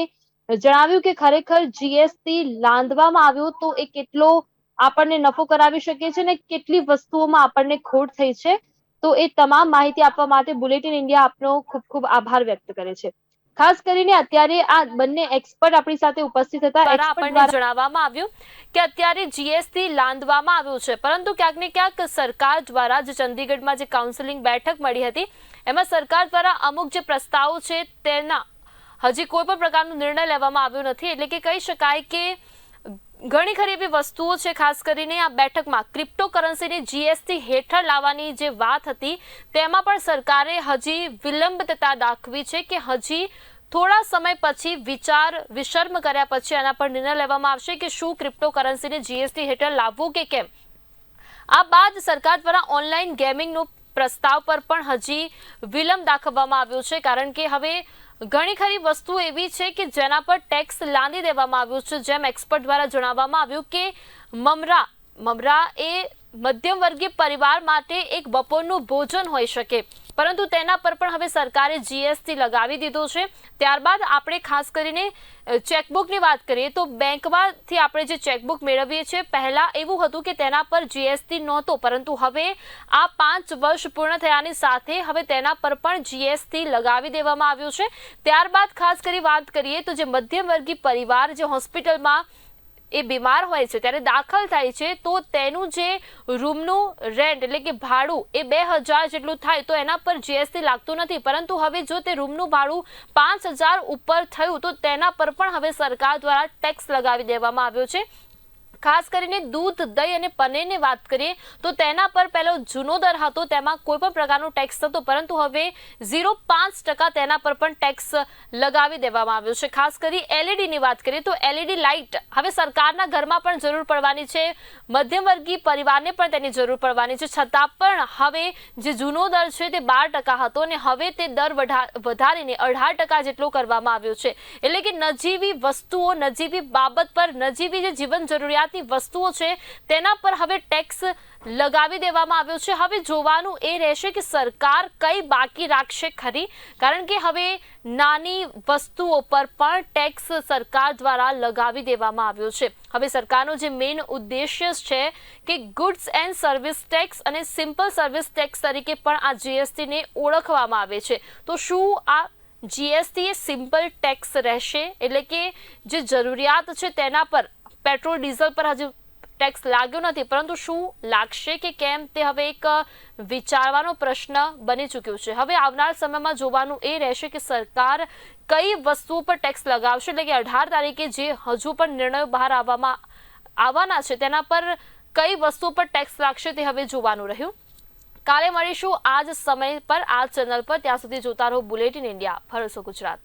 જણાવ્યું કે ખરેખર જીએસટી લાંદવામાં આવ્યો તો એ કેટલો આપણને નફો કરાવી શકે છે ને કેટલી વસ્તુઓમાં આપણને ખોટ થઈ છે. તો એ તમામ માહિતી આપવા માટે બુલેટિન ઇન્ડિયા આપનો ખૂબ ખૂબ આભાર વ્યક્ત કરે છે. ખાસ કરીને અત્યારે આ બંને એક્સપર્ટ આપણી સાથે ઉપસ્થિત હતા. આપણને જણાવવામાં આવ્યું કે અત્યારે જીએસટી લાંદવામાં આવ્યું છે, પરંતુ ક્યાંક ને ક્યાંક સરકાર દ્વારા જે ચંદીગઢમાં જે કાઉન્સિલિંગ બેઠક મળી હતી એમાં સરકાર દ્વારા અમુક જે પ્રસ્તાવો છે તેના હજી કોઈ પણ પ્રકારનો નિર્ણય લેવામાં આવ્યો નથી. એટલે કે કહી શકાય કે ઘણી ખરી એવી વસ્તુઓ છે, ખાસ કરીને આ બેઠકમાં ક્રિપ્ટોકરન્સીને જીએસટી હેઠળ લાવવાની જે વાત હતી તેમાં પણ સરકારે હજી વિલંબતા દાખવી છે કે હજી થોડા સમય પછી વિચાર વિશર્મ કર્યા પછી આના પર નિર્ણય લેવામાં આવશે કે શું ક્રિપ્ટોકરન્સીને જીએસટી હેઠળ લાવવું કે કેમ. આ બાદ સરકાર દ્વારા ઓનલાઈન ગેમિંગનો પ્રસ્તાવ પર પણ હજી વિલંબ દાખવવામાં આવ્યો છે, કારણ કે હવે ઘણી ખરી વસ્તુ એવી છે કે જેના પર ટેક્સ લાદી દેવામાં આવ્યું છે. જેમ એક્સપર્ટ દ્વારા જણાવવામાં આવ્યું કે મમરા એ મધ્યમ વર્ગીય પરિવાર માટે એક બપોરનું ભોજન હોઈ શકે, પરંતુ તેના પર પણ હવે સરકારે જીએસટી લગાવી દીધો છે. ત્યારબાદ આપણે ખાસ કરીને ચેકબુકની વાત કરીએ તો બેંકમાંથી આપણે જે ચેકબુક મેળવીએ છીએ, પહેલા એવું હતું કે તેના પર જીએસટી નહોતો, પરંતુ હવે આ 5 વર્ષ પૂર્ણ થયાની સાથે હવે તેના પર પણ જીએસટી લગાવી દેવામાં આવ્યું છે. ત્યારબાદ ખાસ કરી વાત કરીએ તો જે મધ્યમ વર્ગીય પરિવાર જે હોસ્પિટલમાં એ બીમાર હોય છે ત્યારે દાખલ થાય છે, તો તેનું જે રૂમનું રેન્ટ એટલે કે ભાડું એ 2000 જેટલું થાય તો એના પર જીએસટી લાગતું નથી, પરંતુ હવે જો તે રૂમનું ભાડું 5000 ઉપર થયું તો તેના પર પણ હવે સરકાર દ્વારા ટેક્સ લગાવી દેવામાં આવ્યો છે. ખાસ કરીને દૂધ, દહીં અને પનીરની વાત કરીએ તો તેના પર પહેલો જૂનો દર હતો, તેમાં કોઈ પણ પ્રકારનો ટેક્સ થતો, પરંતુ હવે 0.5% તેના પર પણ ટેક્સ લગાવી દેવામાં આવ્યો છે. ખાસ કરી એલઈડીની વાત કરીએ તો એલઈડી લાઇટ હવે સરકારના ઘરમાં પણ જરૂર પડવાની છે, મધ્યમ વર્ગીય પરિવારને પણ તેની જરૂર પડવાની છે, છતાં પણ હવે જે જૂનો દર છે તે 12% હતો અને હવે તે દર વધારીને 18% જેટલો કરવામાં આવ્યો છે. એટલે કે નજીવી વસ્તુઓ, નજીવી બાબત પર, નજીવી જે જીવન જરૂરિયાત વસ્તુઓ છે તેના પર હવે ટેક્સ લગાવી દેવામાં આવ્યો છે. હવે જોવાનું એ રહેશે કે સરકાર કઈ બાકી રાખશે ખરી, કારણ કે હવે નાની વસ્તુઓ પર પણ ટેક્સ સરકાર દ્વારા લગાવી દેવામાં આવ્યો છે. હવે સરકારનો જે મેઇન ઉદ્દેશ્ય છે કે ગુડ્સ એન્ડ સર્વિસ ટેક્સ અને સિમ્પલ સર્વિસ ટેક્સ તરીકે પણ આ જીએસટીને ઓળખવામાં આવે છે. તો શું આ જીએસટી એ સિમ્પલ ટેક્સ રહેશે, એટલે કે જે જરૂરિયાત છે તેના પર, પેટ્રોલ ડીઝલ પર હજુ ટેક્સ લાગ્યો નથી, પરંતુ શું લાગશે કે કેમ તે હવે એક વિચારવાનો પ્રશ્ન બની ચૂક્યો છે. હવે આવનાર સમયમાં જોવાનું એ રહેશે કે સરકાર કઈ વસ્તુઓ પર ટેક્સ લગાવશે, એટલે કે 18 તારીખે જે હજુ પણ નિર્ણયો બહાર આવવાના છે તેના પર કઈ વસ્તુઓ પર ટેક્સ લાગશે તે હવે જોવાનું રહ્યું. કાલે મળીશું આ જ સમય પર આ ચેનલ પર. ત્યાં સુધી જોતા રહો બુલેટિન ઇન્ડિયા, ભરોસો ગુજરાત.